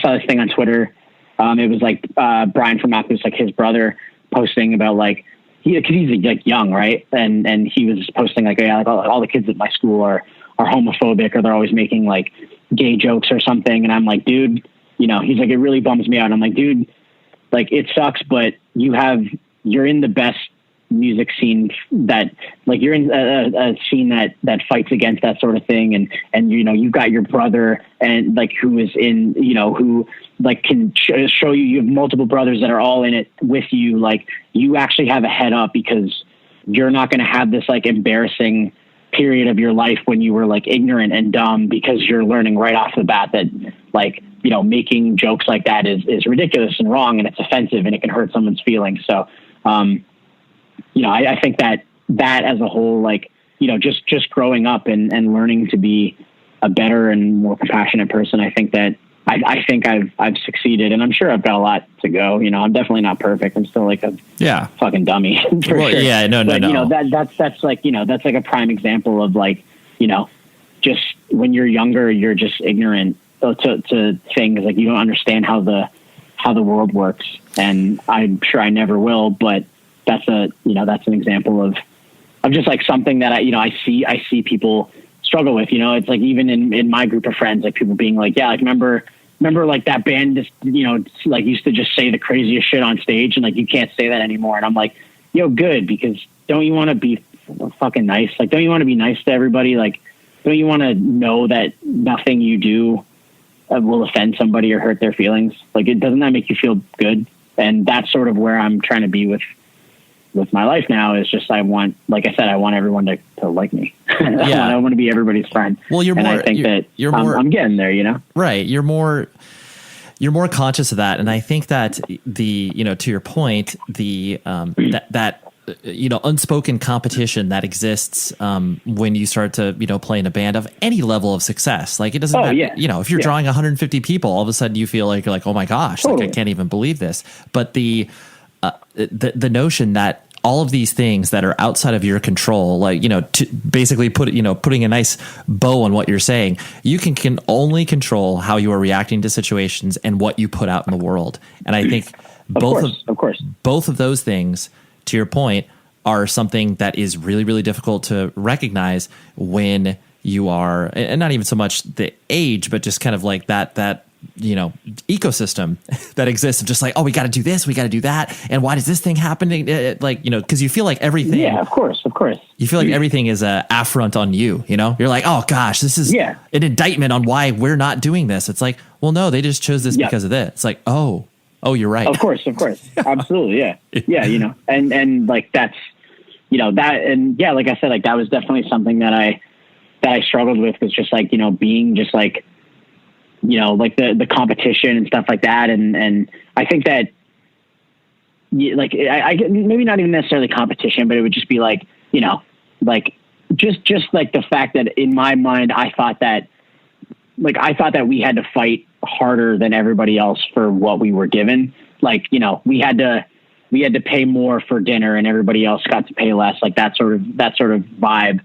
saw this thing on Twitter. It was like Brian from Mathis, like his brother, posting about like he's like young, right? And he was posting like, yeah, like all the kids at my school are homophobic, or they're always making like gay jokes or something. And I'm like, dude, he's like, it really bums me out. I'm like, dude, like it sucks, but you're in the best music scene that like you're in a scene that fights against that sort of thing. And you've got your brother, and like who is in, who like can show you have multiple brothers that are all in it with you. Like you actually have a head up, because you're not going to have this like embarrassing period of your life when you were like ignorant and dumb, because you're learning right off the bat that like, making jokes like that is ridiculous and wrong, and it's offensive, and it can hurt someone's feelings. So, I think that as a whole, like, just growing up and learning to be a better and more compassionate person, I think that I think I've succeeded, and I'm sure I've got a lot to go. I'm definitely not perfect. I'm still like a fucking dummy. For sure. Yeah, no. That's like, that's like a prime example of like, just when you're younger, you're just ignorant to things, like you don't understand how the world works. And I'm sure I never will, but that's that's an example of just like something that I see people struggle with. It's like even in my group of friends, like people being like, yeah, like remember like that band just, like used to just say the craziest shit on stage, and like you can't say that anymore. And I'm like, good, because don't you want to be fucking nice? Like, don't you want to be nice to everybody? Like, don't you want to know that nothing you do will offend somebody or hurt their feelings? Like, doesn't that make you feel good? And that's sort of where I'm trying to be with my life now, is just, I want everyone to like me. Yeah. I want to be everybody's friend. Well, I think I'm getting there, Right. You're more conscious of that. And I think that to your point, that unspoken competition that exists when you start to, play in a band of any level of success. Like it doesn't matter, if you're drawing 150 people, all of a sudden you feel like you're like, oh my gosh, like I can't even believe this. But the notion that all of these things that are outside of your control, like, to basically putting a nice bow on what you're saying, you can only control how you are reacting to situations and what you put out in the world. And I think both of those things, to your point, are something that is really, really difficult to recognize when you are, and not even so much the age, but just kind of like that ecosystem that exists of just like, oh, we got to do this, we got to do that. And why does this thing happen? Because you feel like everything. Yeah, of course. You feel like everything is a affront on you, You're like, oh gosh, this is an indictment on why we're not doing this. It's like, well, no, they just chose this because of this. It's like, oh, you're right. Of course. Absolutely. Yeah. Yeah. And like, that's, that, and yeah, like I said, like that was definitely something that I struggled with, was just like, being just like, like the competition and stuff like that. And I think that like, I maybe not even necessarily competition, but it would just be like, like just like the fact that in my mind, I thought that we had to fight harder than everybody else for what we were given. Like, we had to pay more for dinner and everybody else got to pay less, like that sort of vibe.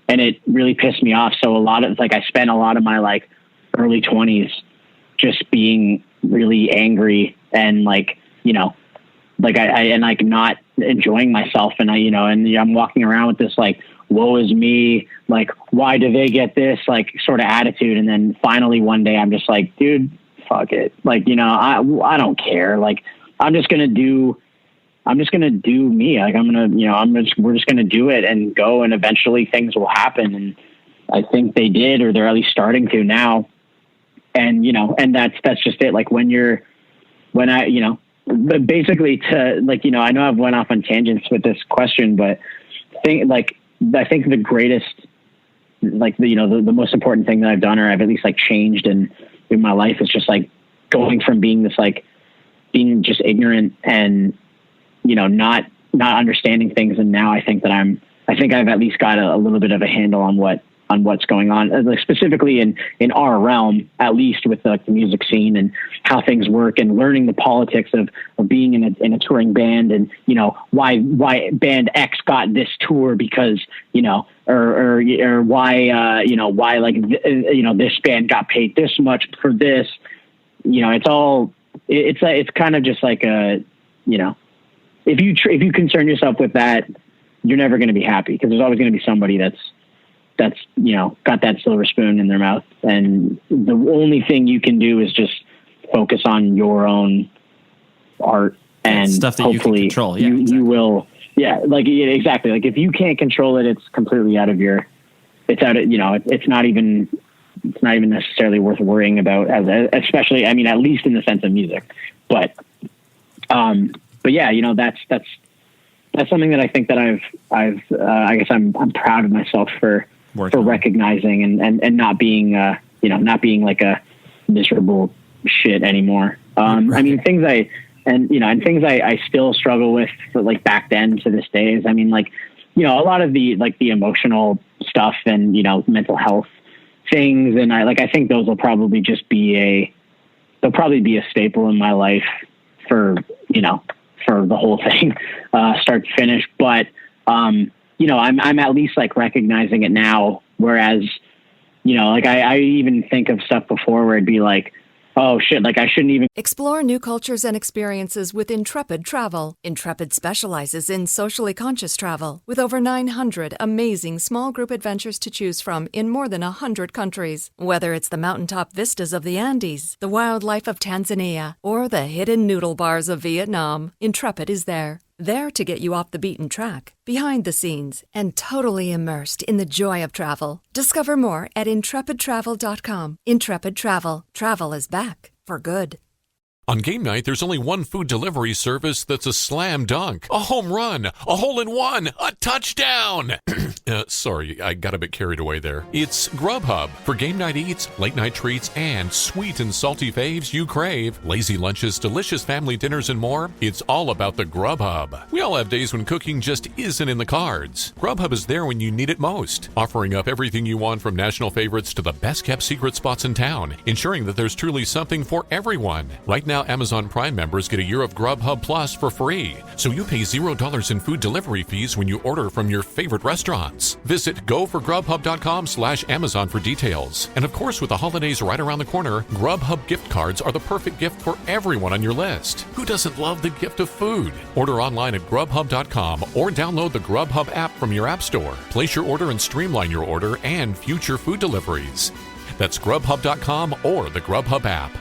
And it really pissed me off. So I spent a lot of my like early 20s just being really angry and like, like I like not enjoying myself. And I'm walking around with this like, woe is me, like, why do they get this, like, sort of attitude? And then finally one day I'm just like, dude, fuck it. Like, I don't care. Like, I'm just going to do me. Like, we're just going to do it and go, and eventually things will happen. And I think they did, or they're at least starting to now. And, and that's just it. Like but basically to like, I know I've went off on tangents with this question, but I think the greatest, like, the most important thing that I've done, or I've at least like changed in my life, is just like going from being this, like being just ignorant and, not understanding things. And now I think I've at least got a little bit of a handle on what's going on, like specifically in our realm, at least with the music scene and how things work, and learning the politics of being in a touring band, and why band X got this tour because or why why like this band got paid this much for this. It's kind of just like a if you concern yourself with that, you're never going to be happy, because there's always going to be somebody that's got that silver spoon in their mouth. And the only thing you can do is just focus on your own art and stuff that hopefully you can control. You will. Yeah. Like, exactly. Like, if you can't control it, it's completely out of it's not even necessarily worth worrying about, especially, I mean, at least in the sense of music, but yeah, that's something that I think that I guess I'm proud of myself for recognizing and not being, not being like a miserable shit anymore. I mean, things I still struggle with, like back then to this day, is, I mean, like, a lot of the emotional stuff and, mental health things. And I think those will probably just be a staple in my life for the whole thing, start to finish. But, I'm at least like recognizing it now. Whereas, like I even think of stuff before where it'd be like, oh shit, like I shouldn't even. Explore new cultures and experiences with Intrepid Travel. Intrepid specializes in socially conscious travel with over 900 amazing small group adventures to choose from in more than 100 countries. Whether it's the mountaintop vistas of the Andes, the wildlife of Tanzania, or the hidden noodle bars of Vietnam, Intrepid is there. There to get you off the beaten track, behind the scenes, and totally immersed in the joy of travel. Discover more at intrepidtravel.com. Intrepid Travel. Travel is back for good. On game night, there's only one food delivery service that's a slam dunk, a home run, a hole-in-one, a touchdown. Sorry, I got a bit carried away there. It's Grubhub. For game night eats, late night treats, and sweet and salty faves you crave, lazy lunches, delicious family dinners, and more, it's all about the Grubhub. We all have days when cooking just isn't in the cards. Grubhub is there when you need it most, offering up everything you want from national favorites to the best-kept secret spots in town, ensuring that there's truly something for everyone. Right now, Amazon Prime members get a year of Grubhub Plus for free, so you pay $0 in food delivery fees when you order from your favorite restaurants. Visit goforgrubhub.com/Amazon for details. And of course, with the holidays right around the corner, Grubhub gift cards are the perfect gift for everyone on your list. Who doesn't love the gift of food? Order online at grubhub.com or download the Grubhub app from your app store. Place your order and streamline your order and future food deliveries. That's grubhub.com or the Grubhub app.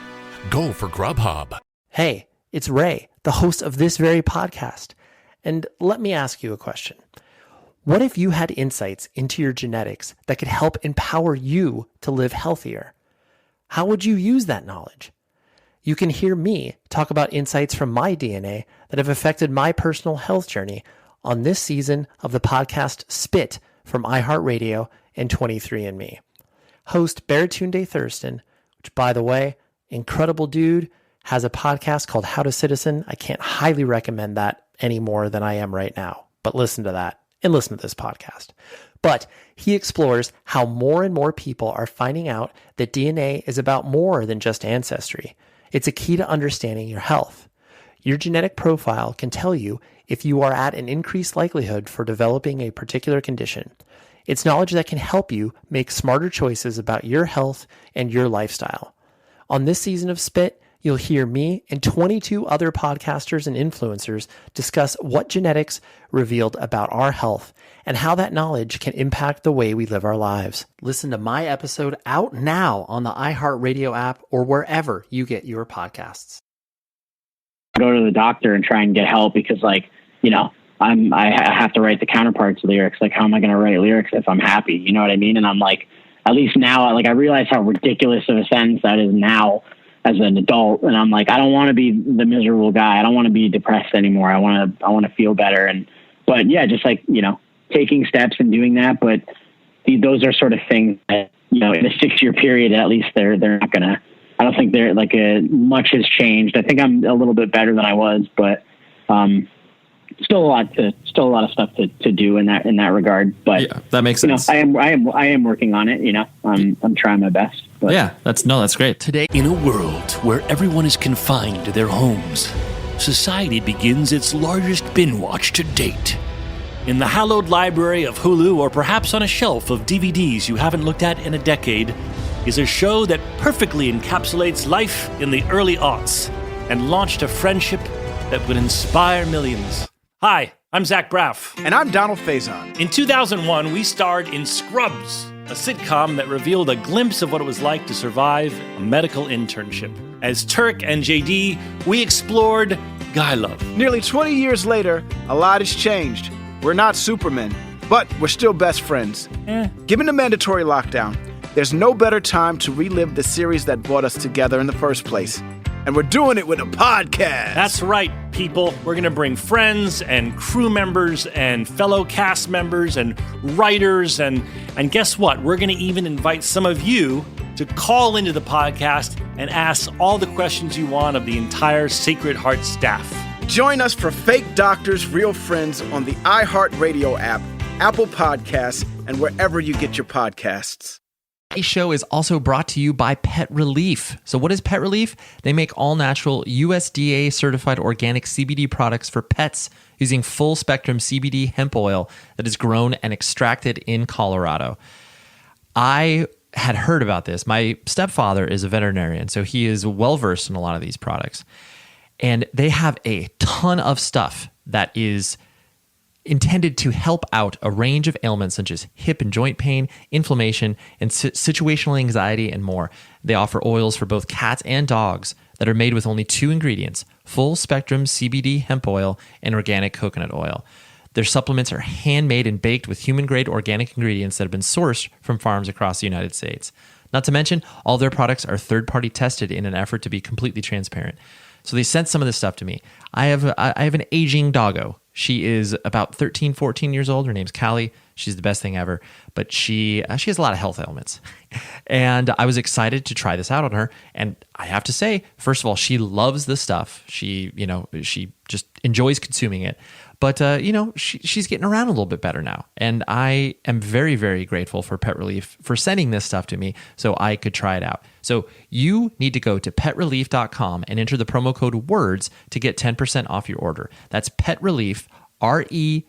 Go for Grubhub. Hey, it's Ray, the host of this very podcast. And let me ask you a question. What if you had insights into your genetics that could help empower you to live healthier? How would you use that knowledge? You can hear me talk about insights from my DNA that have affected my personal health journey on this season of the podcast Spit from iHeartRadio and 23andMe. Host Baratunde Thurston, which, by the way, incredible dude, has a podcast called How to Citizen. I can't highly recommend that any more than I am right now, but listen to that and listen to this podcast. But he explores how more and more people are finding out that DNA is about more than just ancestry. It's a key to understanding your health. Your genetic profile can tell you if you are at an increased likelihood for developing a particular condition. It's knowledge that can help you make smarter choices about your health and your lifestyle. On this season of Spit, you'll hear me and 22 other podcasters and influencers discuss what genetics revealed about our health and how that knowledge can impact the way we live our lives. Listen to my episode out now on the iHeartRadio app or wherever you get your podcasts. Go to the doctor and try and get help because, like, you know, I have to write the Counterparts lyrics. Like, how am I going to write lyrics if I'm happy? You know what I mean? And I'm like, at least now, like, I realize how ridiculous of a sentence that is now as an adult. And I'm like, I don't want to be the miserable guy. I don't want to be depressed anymore. I want to feel better. But yeah, just like, you know, taking steps and doing that. But those are sort of things that, you know, in a 6-year period, at least they're not going to, I don't think they're like much has changed. I think I'm a little bit better than I was, but, still a lot of stuff to do in that regard. But yeah, that makes sense. You know, I am working on it. You know, I'm trying my best. But. Yeah, that's great. Today, in a world where everyone is confined to their homes, society begins its largest binge watch to date. In the hallowed library of Hulu, or perhaps on a shelf of DVDs you haven't looked at in a decade, is a show that perfectly encapsulates life in the early aughts and launched a friendship that would inspire millions. Hi, I'm Zach Braff. And I'm Donald Faison. In 2001, we starred in Scrubs, a sitcom that revealed a glimpse of what it was like to survive a medical internship. As Turk and JD, we explored guy love. Nearly 20 years later, a lot has changed. We're not Supermen, but we're still best friends. Given the mandatory lockdown, there's no better time to relive the series that brought us together in the first place. And we're doing it with a podcast. That's right, people. We're going to bring friends and crew members and fellow cast members and writers. And guess what? We're going to even invite some of you to call into the podcast and ask all the questions you want of the entire Sacred Heart staff. Join us for Fake Doctors, Real Friends on the iHeartRadio app, Apple Podcasts, and wherever you get your podcasts. Today's show is also brought to you by Pet Relief. So what is Pet Relief? They make all-natural, USDA certified organic CBD products for pets using full-spectrum CBD hemp oil that is grown and extracted in Colorado. I had heard about this. My stepfather is a veterinarian, so he is well-versed in a lot of these products. And they have a ton of stuff that is intended to help out a range of ailments such as hip and joint pain, inflammation, and situational anxiety, and more. They offer oils for both cats and dogs that are made with only 2 ingredients: full-spectrum CBD hemp oil and organic coconut oil. Their supplements are handmade and baked with human-grade organic ingredients that have been sourced from farms across the United States. Not to mention, all their products are third-party tested in an effort to be completely transparent. So they sent some of this stuff to me. I have an aging doggo. She is about 13, 14 years old. Her name's Callie. She's the best thing ever, but she has a lot of health ailments. And I was excited to try this out on her. And I have to say, first of all, she loves the stuff. She just enjoys consuming it. But, she's getting around a little bit better now. And I am very, very grateful for Pet Relief for sending this stuff to me so I could try it out. So you need to go to petrelief.com and enter the promo code WORDS to get 10% off your order. That's Pet Relief, RELEAF.com,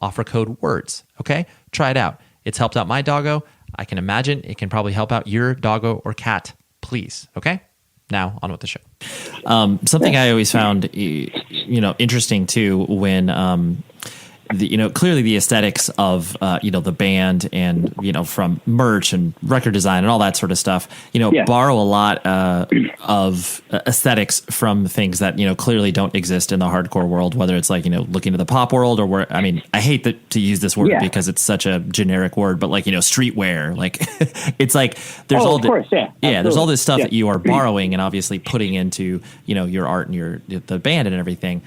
offer code WORDS. Okay? Try it out. It's helped out my doggo. I can imagine it can probably help out your doggo or cat. Please. Okay? Now on with the show. Something I always found, interesting too, when, clearly the aesthetics of, the band and, from merch and record design and all that sort of stuff, borrow a lot of aesthetics from things that, clearly don't exist in the hardcore world, whether it's like, looking to the pop world or where, I hate to use this word because it's such a generic word, but like, streetwear, like it's like, there's there's all this stuff that you are borrowing and obviously putting into, your art and the band and everything.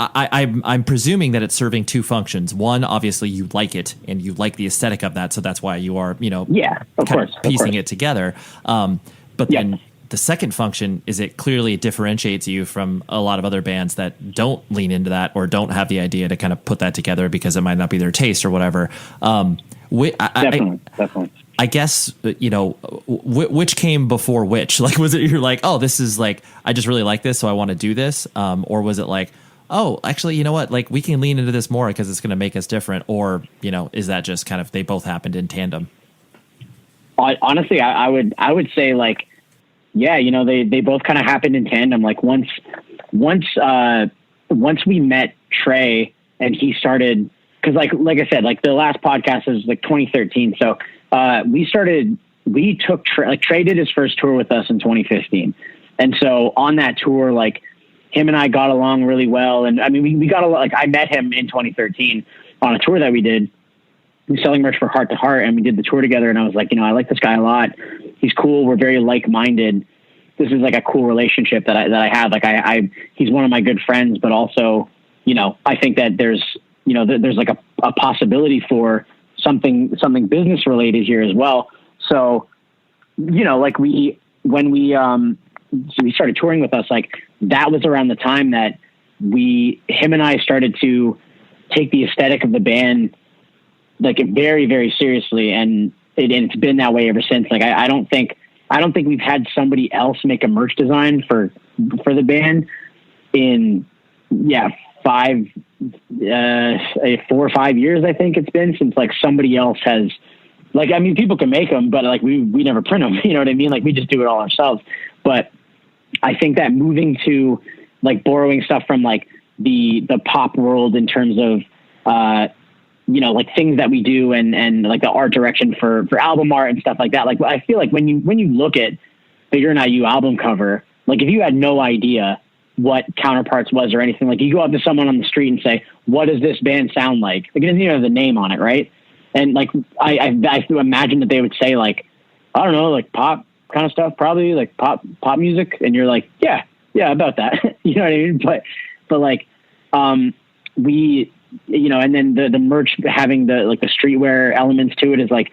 I'm presuming that it's serving two functions. One, obviously, you like it and you like the aesthetic of that, so that's why you are, piecing it together. But then the second function is it clearly differentiates you from a lot of other bands that don't lean into that or don't have the idea to kind of put that together because it might not be their taste or whatever. Definitely. I guess, which came before which? Like, was it you're like, oh, this is like, I just really like this, so I want to do this? Or was it like, oh, actually, you know what? Like, we can lean into this more because it's going to make us different. Or, is that just kind of, they both happened in tandem? Honestly, I would say like, they both kind of happened in tandem. Like once we met Trey and he started, cause like I said, like the last podcast was like 2013. So, we took Trey did his first tour with us in 2015. And so on that tour, like, him and I got along really well. And we got along, like I met him in 2013 on a tour that we did. We were selling merch for Heart to Heart and we did the tour together. And I was like, I like this guy a lot. He's cool. We're very like-minded. This is like a cool relationship that I have. Like he's one of my good friends, but also, I think that there's like a possibility for something business related here as well. So, like when we started touring with us, like that was around the time that him and I started to take the aesthetic of the band like very, very seriously. And it's been that way ever since. Like, I don't think we've had somebody else make a merch design for the band in 4 or 5 years. I think it's been since like somebody else has, like, people can make them, but like we never print them, you know what I mean? Like we just do it all ourselves. But I think that moving to like borrowing stuff from like the pop world in terms of, like things that we do and like the art direction for album art and stuff like that. Like, I feel like when you look at Bigger Not You album cover, like if you had no idea what Counterparts was or anything, like you go up to someone on the street and say, what does this band sound like? Like it doesn't even have the name on it. Right. And like, I imagine that they would say like, I don't know, like pop kind of stuff, probably like pop music. And you're like, yeah, about that. You know what I mean? But like, we, and then the merch having the streetwear elements to it is like,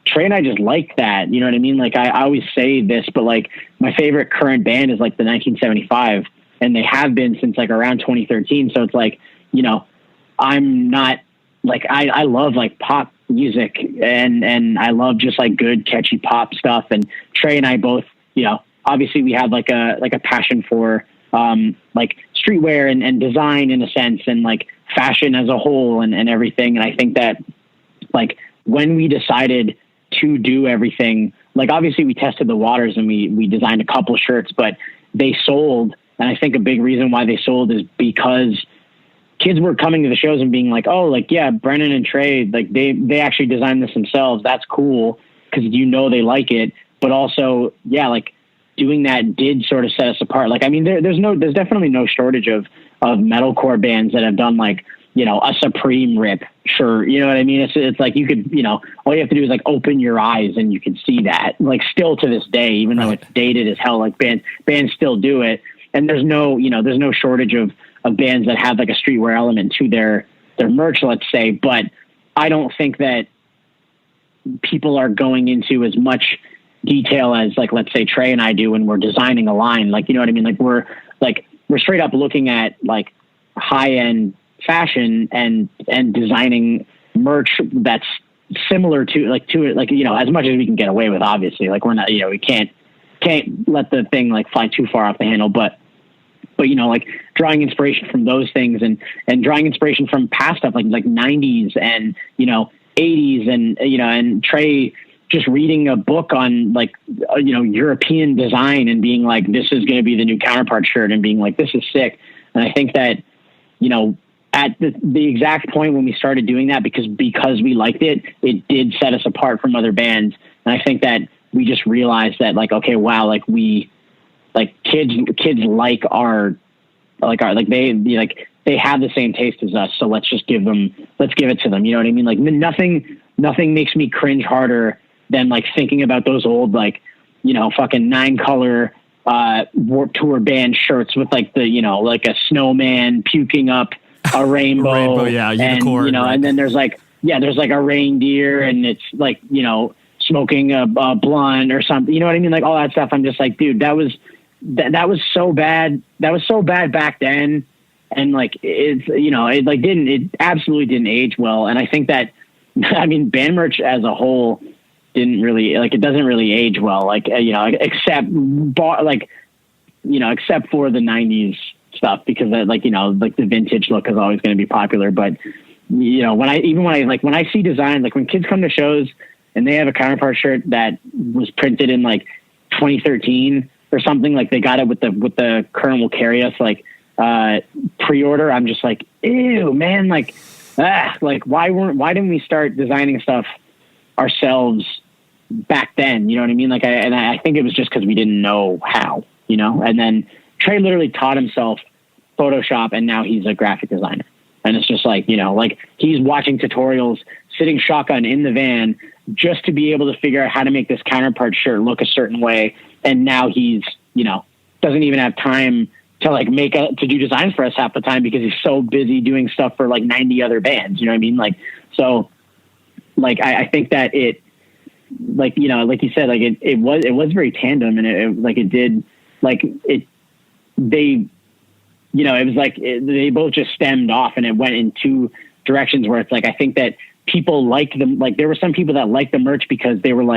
Trey and I just like that. You know what I mean? Like I always say this, but like my favorite current band is like the 1975 and they have been since like around 2013. So it's like, I'm not like, I love like pop music and I love just like good, catchy pop stuff. And Trey and I both, obviously we have like a passion for, like streetwear and design in a sense and like fashion as a whole and everything. And I think that like when we decided to do everything, like obviously we tested the waters and we designed a couple shirts, but they sold. And I think a big reason why they sold is because kids were coming to the shows and being like, oh, like, yeah, Brennan and Trey, like they actually designed this themselves. That's cool. Cause they like it, but also, yeah, like doing that did sort of set us apart. Like, there's definitely no shortage of metalcore bands that have done like a Supreme rip shirt. You know what I mean? It's like you could, all you have to do is like open your eyes and you can see that, like, still to this day, even though it's dated as hell, like bands still do it. And there's no shortage of bands that have like a streetwear element to their merch, let's say. But I don't think that people are going into as much detail as, like, let's say Trey and I do when we're designing a line. Like, you know what I mean? Like we're straight up looking at like high end fashion and designing merch that's similar to it, like, as much as we can get away with, obviously. Like, we're not, we can't let the thing like fly too far off the handle, but like drawing inspiration from those things and drawing inspiration from past stuff like 90s and 80s and Trey just reading a book on like European design and being like, this is going to be the new Counterpart shirt, and being like, this is sick. And I think that at the exact point when we started doing that, because we liked it, it did set us apart from other bands. And I think that we just realized that, like, okay, wow, like kids like they have the same taste as us. So let's give it to them. You know what I mean? Like, nothing makes me cringe harder than like thinking about those old, like, fucking 9-color Warped Tour band shirts with like like a snowman puking up a rainbow, unicorn, and and then there's like a reindeer, and it's like smoking a blunt or something. You know what I mean? Like all that stuff. I'm just like, dude, that was so bad. That was so bad back then, and like it absolutely didn't age well. And I think that band merch as a whole didn't really, like, it doesn't really age well. Like except for the 90s stuff, because like the vintage look is always going to be popular. But when I see design, like when kids come to shows and they have a Counterpart shirt that was printed in like 2013 or something, like they got it with the Current Will Carry Us like pre-order, I'm just like, ew, man, like why didn't we start designing stuff ourselves back then? You know what I mean? Like I think it was just because we didn't know how, and then Trey literally taught himself Photoshop, and now he's a graphic designer. And it's just like, like he's watching tutorials, sitting shotgun in the van just to be able to figure out how to make this Counterpart shirt look a certain way. And now he's, doesn't even have time to like to do designs for us half the time because he's so busy doing stuff for like 90 other bands. You know what I mean? Like, so like, I think that it, like, like you said, like it was very tandem, and it was like they both just stemmed off, and it went in two directions where it's like, I think that people liked them. Like there were some people that liked the merch because they were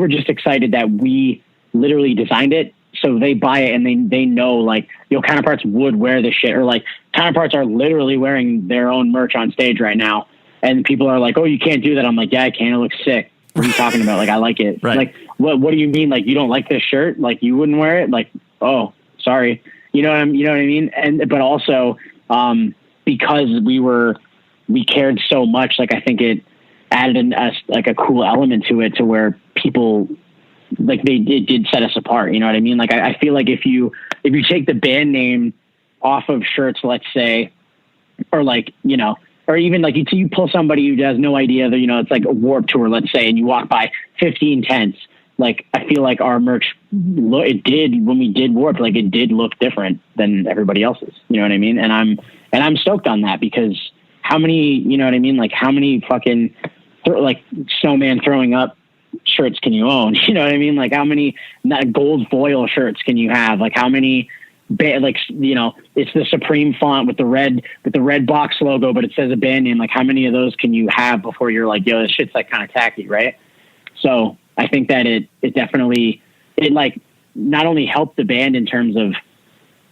just excited that we literally designed it. So they buy it and they know like, Counterparts would wear this shit, or like Counterparts are literally wearing their own merch on stage right now. And people are like, oh, you can't do that. I'm like, yeah, I can. It looks sick. What are you talking about? Like, I like it. Right. Like, what do you mean? Like, you don't like this shirt? Like, you wouldn't wear it? Like, oh, sorry. You know what I mean? But also, because we cared so much, like, I think it added a cool element to it, to where people, like, it did set us apart. You know what I mean? Like, I feel like if you take the band name off of shirts, let's say, or like, or even like you pull somebody who has no idea that, it's like a Warped Tour, let's say, and you walk by 15 tents. Like, I feel like our merch, it did, when we did Warped, like it did look different than everybody else's. You know what I mean? And I'm stoked on that, because how many, you know what I mean? Like, how many fucking like snowman throwing up shirts can you own? You know what I mean? Like, how many gold foil shirts can you have? Like, how many, like, it's the Supreme font with the red box logo, but it says a band name. Like, how many of those can you have before you're like, yo, this shit's like kind of tacky, right? So I think that it definitely, it like not only helped the band in terms of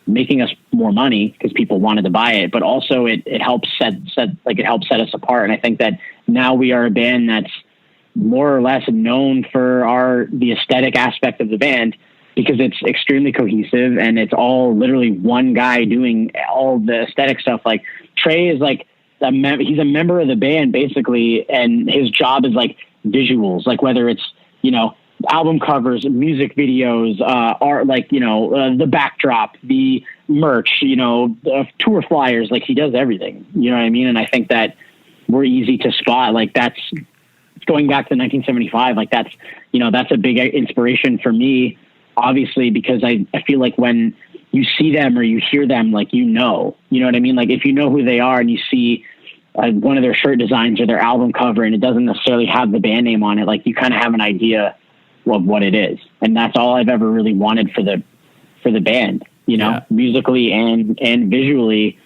making us more money because people wanted to buy it, but also it helps set us apart. And I think that now we are a band that's more or less known for the aesthetic aspect of the band, because it's extremely cohesive and it's all literally one guy doing all the aesthetic stuff. Like, Trey is like he's a member of the band basically, and his job is like visuals, like whether it's album covers, music videos, art, like, the backdrop, the merch, tour flyers. Like, he does everything, you know what I mean? And I think that we're easy to spot. Like, that's going back to 1975. Like, that's a big inspiration for me, obviously, because I feel like when you see them or you hear them, like, you know what I mean? Like, if you know who they are and you see one of their shirt designs or their album cover and it doesn't necessarily have the band name on it, like, you kind of have an idea of what it is. And that's all I've ever really wanted for the band, musically and visually.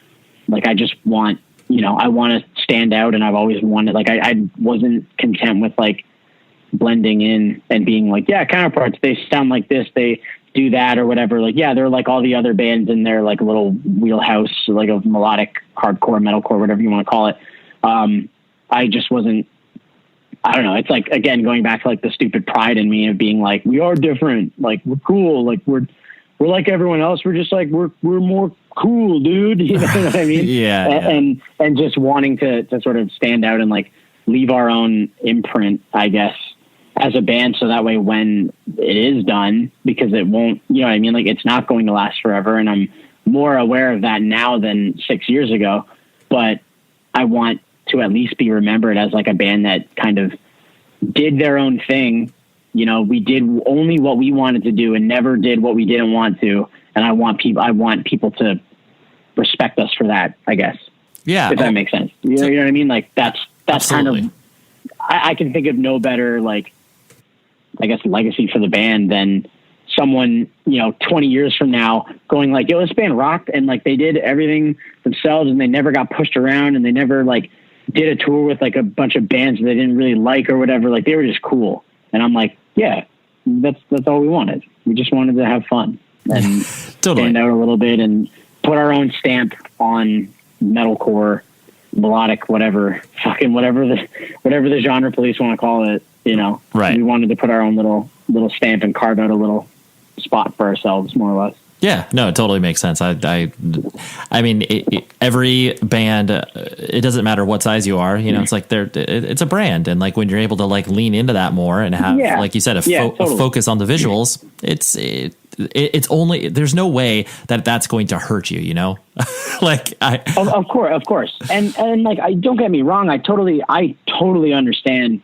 Like, I just want, I want to stand out, and I've always wanted, like, I wasn't content with, like, blending in and being like, yeah, Counterparts, they sound like this, they do that or whatever. Like, yeah, they're like all the other bands in their, like, little wheelhouse, like, of melodic hardcore, metalcore, whatever you want to call it. I just wasn't, I don't know. It's like, again, going back to, like, the stupid pride in me of being like, we are different. Like, we're cool. Like, we're like everyone else. We're just like, we're more cool, dude. You know what I mean? Yeah. And just wanting to sort of stand out and, like, leave our own imprint, I guess, as a band. So that way, when it is done, because it won't, you know what I mean? Like, it's not going to last forever. And I'm more aware of that now than 6 years ago, but I want to at least be remembered as, like, a band that kind of did their own thing. We did only what we wanted to do and never did what we didn't want to. And I want people to respect us for that, I guess. Yeah. If that makes sense. You know what I mean? Like, that's Absolutely. kind of, I can think of no better, like, I guess, legacy for the band than someone, 20 years from now going like, yo, this band rocked, and, like, they did everything themselves and they never got pushed around and they never, like, did a tour with, like, a bunch of bands that they didn't really like or whatever. Like, they were just cool. And I'm like, yeah, that's all we wanted. We just wanted to have fun and Totally. stand out a little bit and put our own stamp on metalcore, melodic, whatever the genre police want to call it. Right. We wanted to put our own little stamp and carve out a little spot for ourselves, more or less. Yeah, no, it totally makes sense. I mean, every band, it doesn't matter what size you are, it's like it's a brand. And, like, when you're able to, like, lean into that more and have, like you said, a focus on the visuals, it's only, there's no way that's going to hurt you, like, of course. And like, don't get me wrong. I totally understand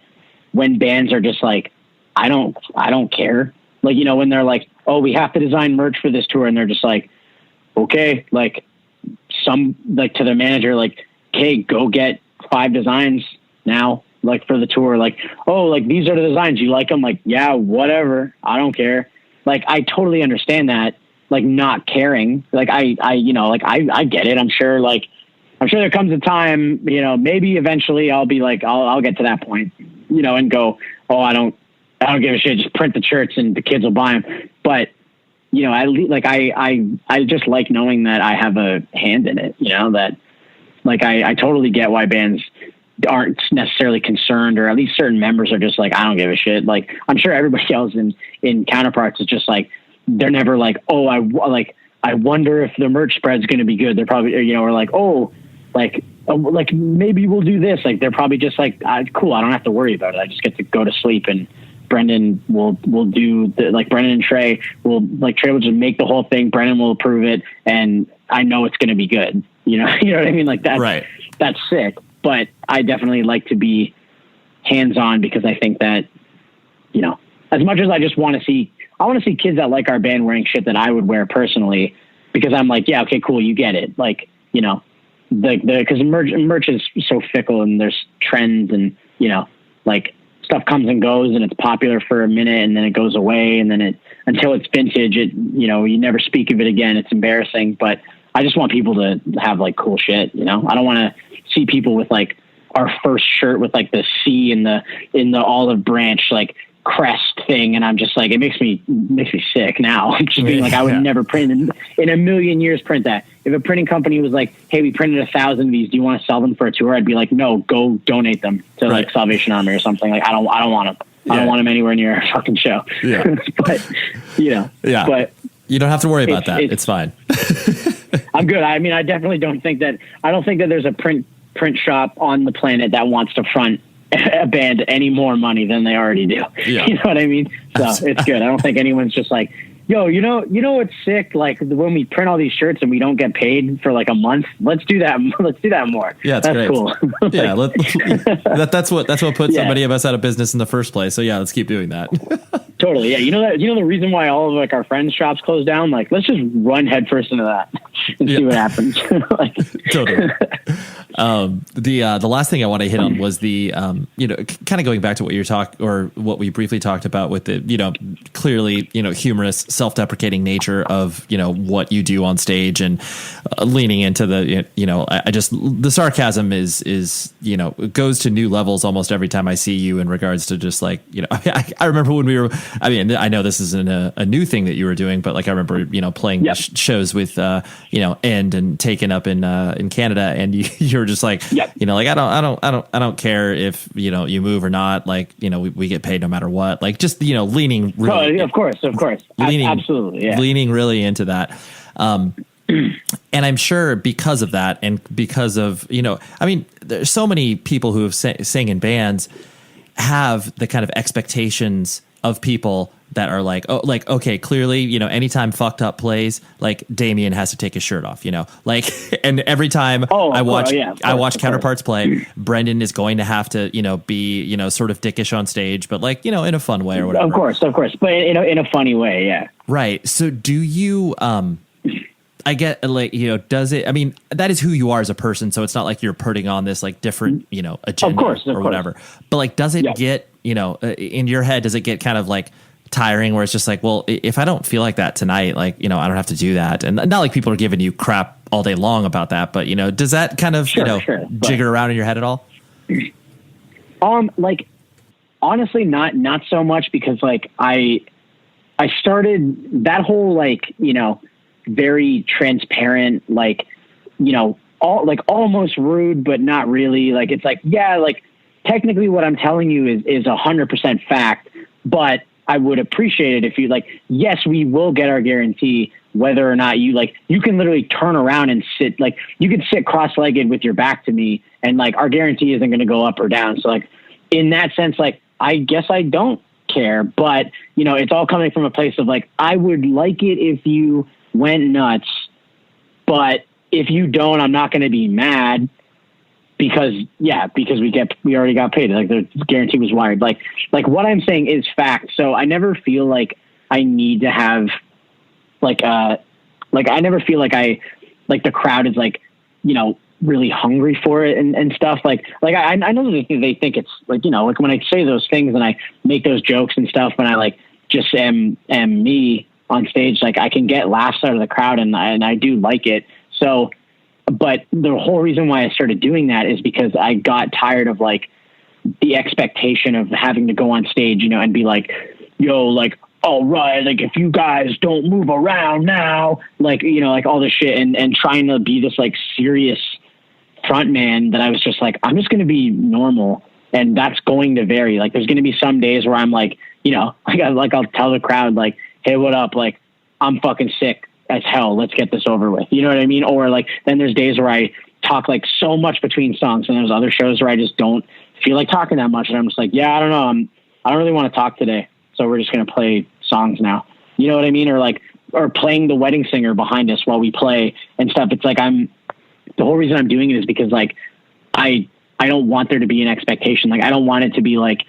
when bands are just like, I don't care. Like, when they're like, oh, we have to design merch for this tour. And they're just like, okay, like, to the manager, like, okay, go get 5 designs now, like, for the tour. Like, oh, like, these are the designs. You like them? Like, yeah, whatever. I don't care. Like, I totally understand that, like, not caring. Like, I get it. I'm sure there comes a time, maybe eventually I'll be like, I'll get to that point, and go, oh, I don't give a shit. Just print the shirts and the kids will buy them. But, I just like knowing that I have a hand in it, that, like, I totally get why bands aren't necessarily concerned, or at least certain members are just like, I don't give a shit. Like, I'm sure everybody else in Counterparts is just like, they're never like, oh, I wonder if the merch spread's going to be good. They're probably, or like, oh, like maybe we'll do this. Like, they're probably just like, cool, I don't have to worry about it. I just get to go to sleep, and Brendan will do Brendan and Trey will just make the whole thing. Brendan will approve it, and I know it's going to be good. You know what I mean? Like, that's right. That's sick. But I definitely like to be hands-on, because I think that, as much as I just want to see kids that like our band wearing shit that I would wear personally, because I'm like, yeah, okay, cool. You get it. Like, because merch is so fickle, and there's trends, and, like, stuff comes and goes, and it's popular for a minute, and then it goes away, and then until it's vintage, you never speak of it again. It's embarrassing, but I just want people to have, like, cool shit. I don't want to see people with, like, our first shirt with, like, the C in the olive branch, like, crest thing, and I'm just like, it makes me sick now. Just being like, I would never print in a million years print that. If a printing company was like, hey, we printed 1,000 of these, do you want to sell them for a tour? I'd be like, no, go donate them to like Salvation Army or something. Like, I don't want them. I don't want them anywhere near a fucking show. Yeah. But but you don't have to worry about that. It's fine. I'm good. I mean, I definitely don't think that there's a print shop on the planet that wants to front a band any more money than they already do. Yeah. You know what I mean? So it's good. I don't think anyone's just like, yo, you know what's sick? Like when we print all these shirts and we don't get paid for like a month, let's do that. Let's do that more. Yeah, that's great. cool. Yeah, that's what put so many of us out of business in the first place. So yeah, let's keep doing that. Totally. Yeah. You know the reason why all of like our friends' shops closed down? Like, let's just run headfirst into that and see what happens. Like, totally. The last thing I want to hit on was the kind of going back to what we briefly talked about with the clearly humorous, self-deprecating nature of what you do on stage and leaning into the the sarcasm is goes to new levels almost every time I see you in regards to just like I remember when we were, I mean, I know this isn't a new thing that you were doing, but like I remember playing shows with End and Taken up in Canada, and you're just like like I don't care if you move or not, like we get paid no matter what, like just leaning really, of course absolutely leaning really into that. And I'm sure because of that, and because of I mean, there's so many people who have sang in bands have the kind of expectations of people that are like, oh, like, okay, clearly, anytime Fucked Up plays, like Damien has to take his shirt off, like, and every time I watch Counterparts play, Brendan is going to have to, be, sort of dickish on stage, but like, in a fun way or whatever. Of course. But in a funny way. Yeah. Right. So do you, I get like, does it, I mean, that is who you are as a person. So it's not like you're putting on this like different, agenda or whatever, but like, does it get, in your head, does it get kind of like tiring where it's just like, well, if I don't feel like that tonight, like, I don't have to do that. And not like people are giving you crap all day long about that, but does that kind of, jigger around in your head at all? Like, honestly, not so much, because like I started that whole, like, very transparent, like, all like almost rude, but not really. Like, it's like, yeah, like technically what I'm telling you is 100% fact, but I would appreciate it if you like, yes, we will get our guarantee, whether or not you like, you can literally turn around and sit, like you could sit cross-legged with your back to me, and like our guarantee isn't going to go up or down. So like in that sense, like, I guess I don't care, but it's all coming from a place of like, I would like it if you went nuts, but if you don't, I'm not going to be mad, because we already got paid. Like the guarantee was wired. Like what I'm saying is fact. So I never feel like I need to have I never feel like the crowd is like, really hungry for it and stuff. Like I know that they think it's like, like when I say those things and I make those jokes and stuff, when I like just am me on stage, like I can get laughs out of the crowd, and I do like it. So, but the whole reason why I started doing that is because I got tired of like the expectation of having to go on stage, and be like, yo, like, all right, like if you guys don't move around now, like, like all this shit, and trying to be this like serious front man, that I was just like, I'm just going to be normal. And that's going to vary. Like there's going to be some days where I'm like, I'll tell the crowd like, hey, what up? Like, I'm fucking sick as hell. Let's get this over with. You know what I mean? Or like, then there's days where I talk like so much between songs, and there's other shows where I just don't feel like talking that much. And I'm just like, yeah, I don't know. I don't really want to talk today. So we're just going to play songs now. You know what I mean? Or playing The Wedding Singer behind us while we play and stuff. It's like, the whole reason I'm doing it is because like, I don't want there to be an expectation. Like, I don't want it to be like,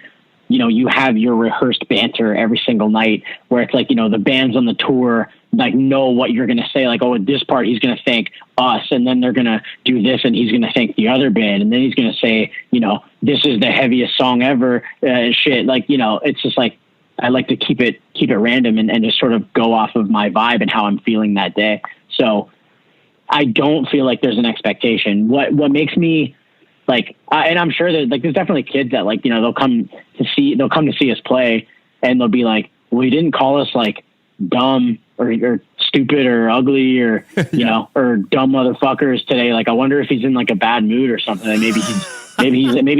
you have your rehearsed banter every single night where it's like, the bands on the tour, like know what you're going to say. Like, oh, at this part, he's going to thank us. And then they're going to do this, and he's going to thank the other band. And then he's going to say, this is the heaviest song ever, shit. Like, it's just like, I like to keep it random and just sort of go off of my vibe and how I'm feeling that day. So I don't feel like there's an expectation. What makes me like, and I'm sure that like, there's definitely kids that like, they'll come to see us play, and they'll be like, well, you didn't call us like dumb or stupid or ugly or, or dumb motherfuckers today. Like, I wonder if he's in like a bad mood or something. And maybe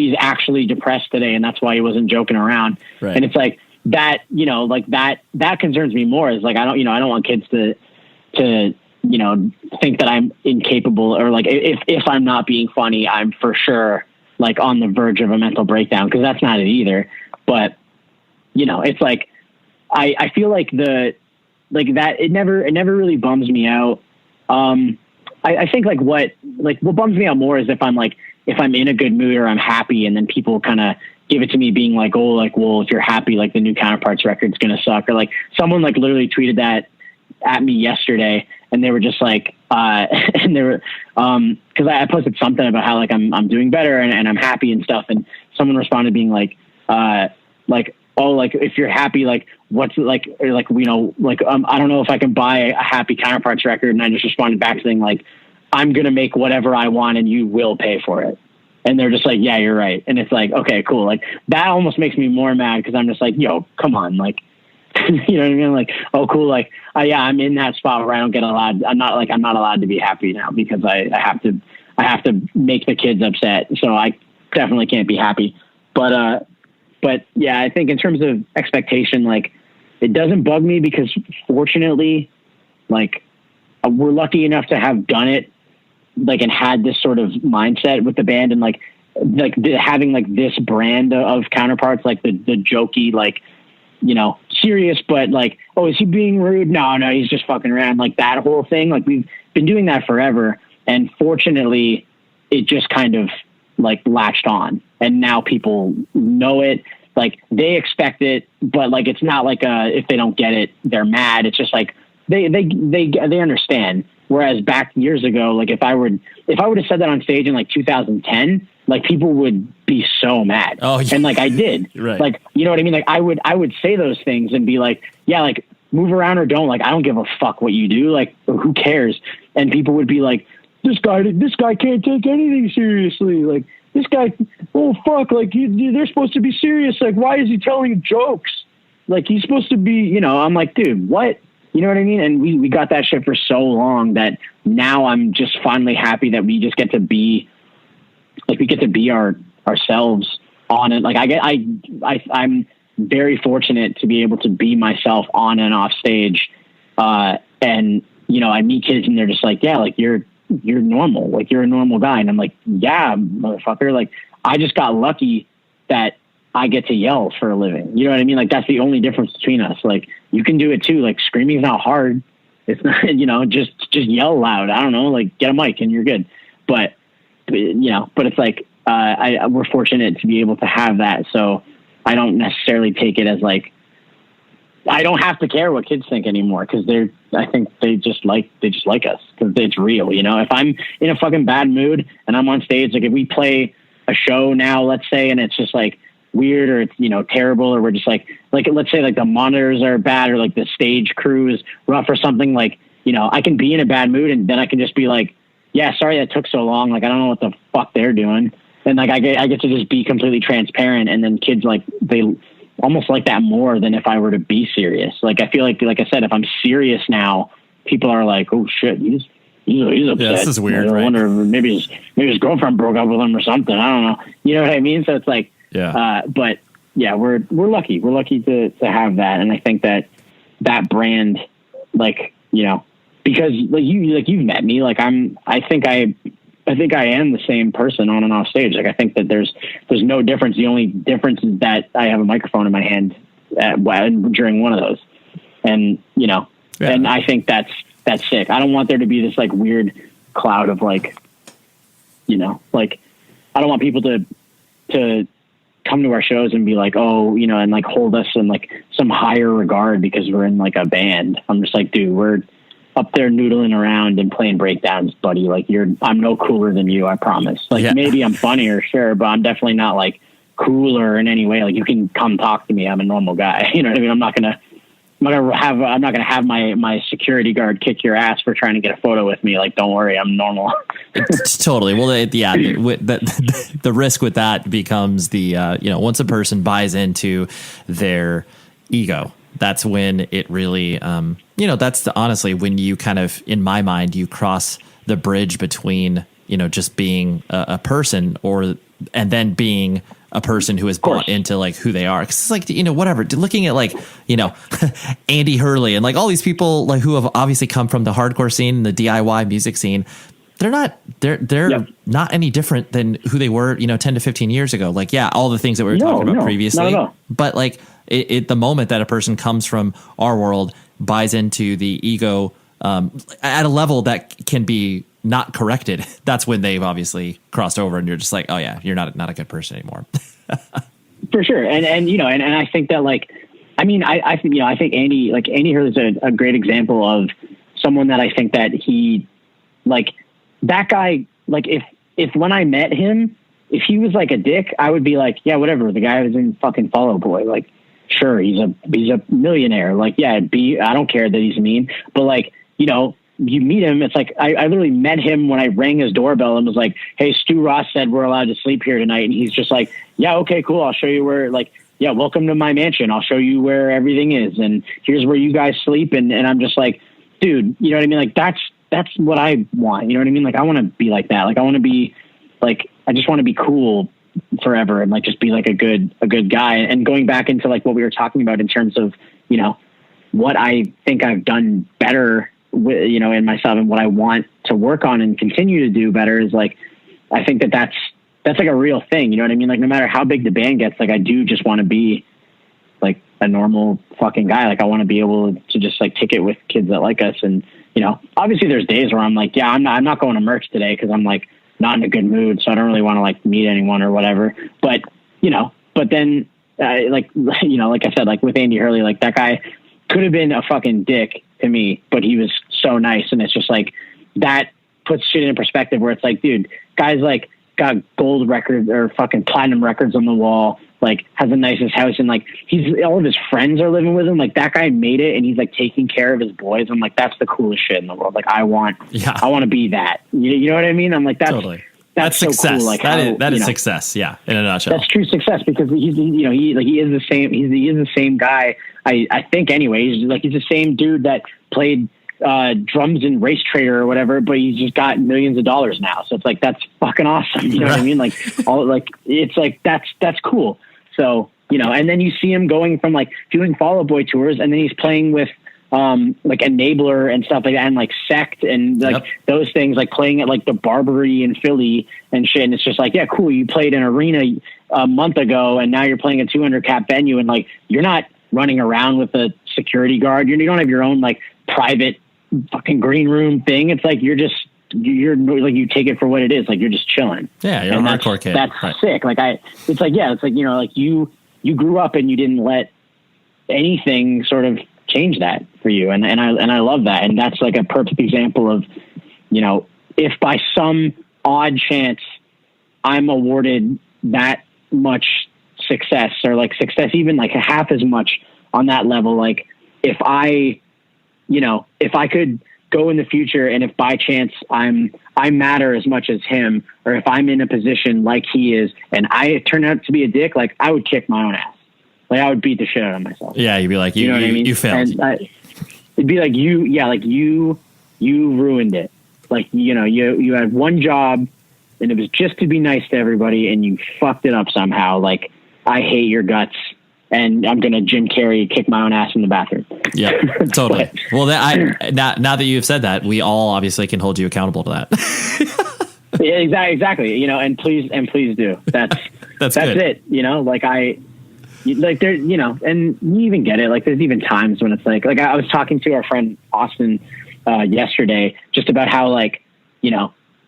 he's actually depressed today, and that's why he wasn't joking around. Right. And it's like that, like that concerns me more, is like, I don't want kids to think that I'm incapable, or like if I'm not being funny, I'm for sure like on the verge of a mental breakdown, because that's not it either. But, you know, it's like, I feel like it never really bums me out. I think like what bums me out more is if I'm in a good mood or I'm happy, and then people kind of give it to me being like, oh, like, well, if you're happy, like the new Counterparts record's going to suck. Or like someone like literally tweeted that at me yesterday, and they were just like, and they were, cause I posted something about how like I'm doing better and I'm happy and stuff. And someone responded being like, oh, like if you're happy, like what's like, or like, you know, like, I don't know if I can buy a happy Counterparts record. And I just responded back saying like, I'm going to make whatever I want and you will pay for it. And they're just like, yeah, you're right. And it's like, okay, cool. Like that almost makes me more mad, cause I'm just like, yo, come on. Like, you know what I mean? Like, oh, cool. Like, yeah, I'm in that spot where I don't get allowed. I'm not allowed to be happy now, because I have to make the kids upset. So I definitely can't be happy. But yeah, I think in terms of expectation, like it doesn't bug me, because fortunately, like we're lucky enough to have done it, like, and had this sort of mindset with the band, and like having like this brand of Counterparts, like the jokey, like, you know, serious, but like, oh, is he being rude? No, he's just fucking around. Like that whole thing. Like we've been doing that forever. And fortunately it just kind of like latched on, and now people know it. Like they expect it, but like, it's not like if they don't get it, they're mad. It's just like, they understand. Whereas back years ago, like if I would have said that on stage in like 2010, like people would be so mad. Oh, yeah. And like I did, right. Like, you know what I mean? Like I would say those things and be like, yeah, like move around or don't, like, I don't give a fuck what you do. Like, who cares? And people would be like, this guy can't take anything seriously. Like this guy, oh fuck. Like they're supposed to be serious. Like, why is he telling jokes? Like he's supposed to be, you know, I'm like, dude, what? You know what I mean? And we got that shit for so long that now I'm just finally happy that we just get to be, like, we get to be ourselves on it. Like I'm very fortunate to be able to be myself on and off stage. And, you know, I meet kids and they're just like, yeah, like you're normal. Like you're a normal guy. And I'm like, yeah, motherfucker. Like I just got lucky that I get to yell for a living. You know what I mean? Like that's the only difference between us. Like you can do it too. Like screaming is not hard. It's not, you know, just yell loud. I don't know, like get a mic and you're good. But you know, but it's like, we're fortunate to be able to have that. So I don't necessarily take it as like, I don't have to care what kids think anymore. Cause I think they just like us, cause it's real. You know, if I'm in a fucking bad mood and I'm on stage, like if we play a show now, let's say, and it's just like weird or it's, you know, terrible, or we're just like let's say like the monitors are bad or like the stage crew is rough or something, like, you know, I can be in a bad mood and then I can just be like, yeah, sorry that took so long. Like, I don't know what the fuck they're doing. And like, I get to just be completely transparent. And then kids, like, they almost like that more than if I were to be serious. Like, I feel like I said, if I'm serious now, people are like, oh shit, he's upset. Yeah, this is weird. I right? wonder if maybe his girlfriend broke up with him or something. I don't know. You know what I mean? So it's like, yeah. But yeah, we're lucky. We're lucky to have that. And I think that brand, like, you know, because you've met me, like I think I am the same person on and off stage. Like I think that there's no difference. The only difference is that I have a microphone in my hand during one of those, and you know, and I think that's sick. I don't want there to be this like weird cloud of like, you know, like I don't want people to come to our shows and be like, oh, you know, and like hold us in like some higher regard because we're in like a band. I'm just like, dude, we're up there noodling around and playing breakdowns, buddy. Like I'm no cooler than you, I promise. Like maybe I'm funnier, sure, but I'm definitely not like cooler in any way. Like you can come talk to me. I'm a normal guy. You know what I mean? I'm not gonna have my security guard kick your ass for trying to get a photo with me. Like, don't worry, I'm normal. Totally. Well, the risk with that becomes the, you know, once a person buys into their ego, that's when it really, you know, that's honestly when you kind of, in my mind, you cross the bridge between, you know, just being a person and then being a person who is bought into like who they are. Cause it's like, you know, whatever, looking at like, you know, Andy Hurley and like all these people like who have obviously come from the hardcore scene and the DIY music scene, they're not any different than who they were, 10 to 15 years ago. Like, yeah, all the things that we were talking about previously, but like the moment that a person comes from our world, buys into the ego at a level that can be not corrected, that's when they've obviously crossed over, and you're just like, oh yeah, you're not a good person anymore. For sure. And I think that, like, I think Andy Hurley's a great example of someone that I think that he, like, that guy, like, if when I met him, if he was like a dick, I would be like, yeah, whatever. The guy was in fucking Fall Out Boy. Like, sure, he's a millionaire. Like, yeah, I don't care that he's mean, but like, you meet him. It's like, I literally met him when I rang his doorbell and was like, hey, Stu Ross said we're allowed to sleep here tonight. And he's just like, yeah, okay, cool. I'll show you where, like, yeah, welcome to my mansion. I'll show you where everything is. And here's where you guys sleep. And I'm just like, dude, you know what I mean? Like, that's what I want. You know what I mean? Like, I want to be like that. Like, I want to be like, I just want to be cool forever and like, just be like a good guy. And going back into like what we were talking about in terms of, what I think I've done better with, in myself, and what I want to work on and continue to do better is like, I think that's like a real thing. You know what I mean? Like, no matter how big the band gets, like, I do just want to be like a normal fucking guy. Like, I want to be able to just like kick it with kids that like us. And, obviously there's days where I'm like, yeah, I'm not going to merch today, 'cause I'm like not in a good mood. So I don't really want to like meet anyone or whatever. But, but then like I said, like with Andy Hurley, like that guy could have been a fucking dick to me, but he was so nice. And it's just like, that puts shit in perspective where it's like, dude, guys like got gold records or fucking platinum records on the wall, like has the nicest house, and like all of his friends are living with him. Like, that guy made it, and he's like taking care of his boys. I'm like, that's the coolest shit in the world. Like, I want to be that. You know what I mean? I'm like, that's so success. cool. Like, that is success. Yeah. In a nutshell. That's true success, because he is the same. He is the same guy. I think anyway, he's the same dude that played drums in Race Trader or whatever, but he's just got millions of dollars now. So it's like, that's fucking awesome. You know what I mean? Like, it's like, that's cool. So, and then you see him going from like doing Fall Out Boy tours, and then he's playing with like Enabler and stuff like that, and like Sect and like those things, like playing at like the Barbary in Philly and shit. And it's just like, yeah, cool. You played an arena a month ago, and now you're playing a 200 cap venue, and like, you're not running around with a security guard. You don't have your own like private fucking green room thing. It's like, you're like, you take it for what it is. Like, you're just chilling. Yeah. You're a hardcore kid. That's sick. Like it's like, like you grew up and you didn't let anything sort of change that for you. And I love that. And that's like a perfect example of, if by some odd chance I'm awarded that much success, or like success, even like half as much on that level, like if I could go in the future, and if by chance I matter as much as him, or if I'm in a position like he is, and I turn out to be a dick, like, I would kick my own ass. Like, I would beat the shit out of myself. Yeah. You'd be like, you know what I mean? You failed. And it'd be like, you ruined it. Like, you had one job, and it was just to be nice to everybody, and you fucked it up somehow. Like, I hate your guts, and I'm going to Jim Carrey kick my own ass in the bathroom. Yeah, totally. Well, now that you've said that, we all obviously can hold you accountable to that. Yeah, exactly. And please do. That's good. it. Like there, and you even get it. Like, there's even times when it's like I was talking to our friend Austin yesterday, just about how, like,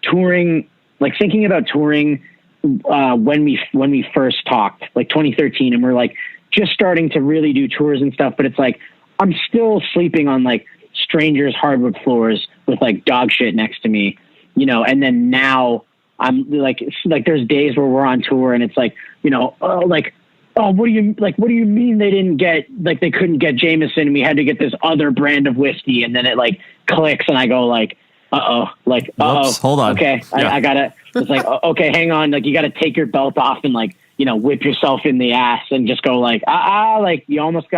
touring, like thinking about touring when we first talked, like 2013, and we're like just starting to really do tours and stuff. But it's like, I'm still sleeping on like strangers' hardwood floors with like dog shit next to me, and then now I'm like there's days where we're on tour, and it's like, what do you mean they didn't get, like, they couldn't get Jameson, and we had to get this other brand of whiskey? And then it like clicks, and I go like, Whoops, hold on. Okay. Yeah. I gotta, it's like, okay, hang on. Like, you got to take your belt off and like, whip yourself in the ass and just go like, like, it almost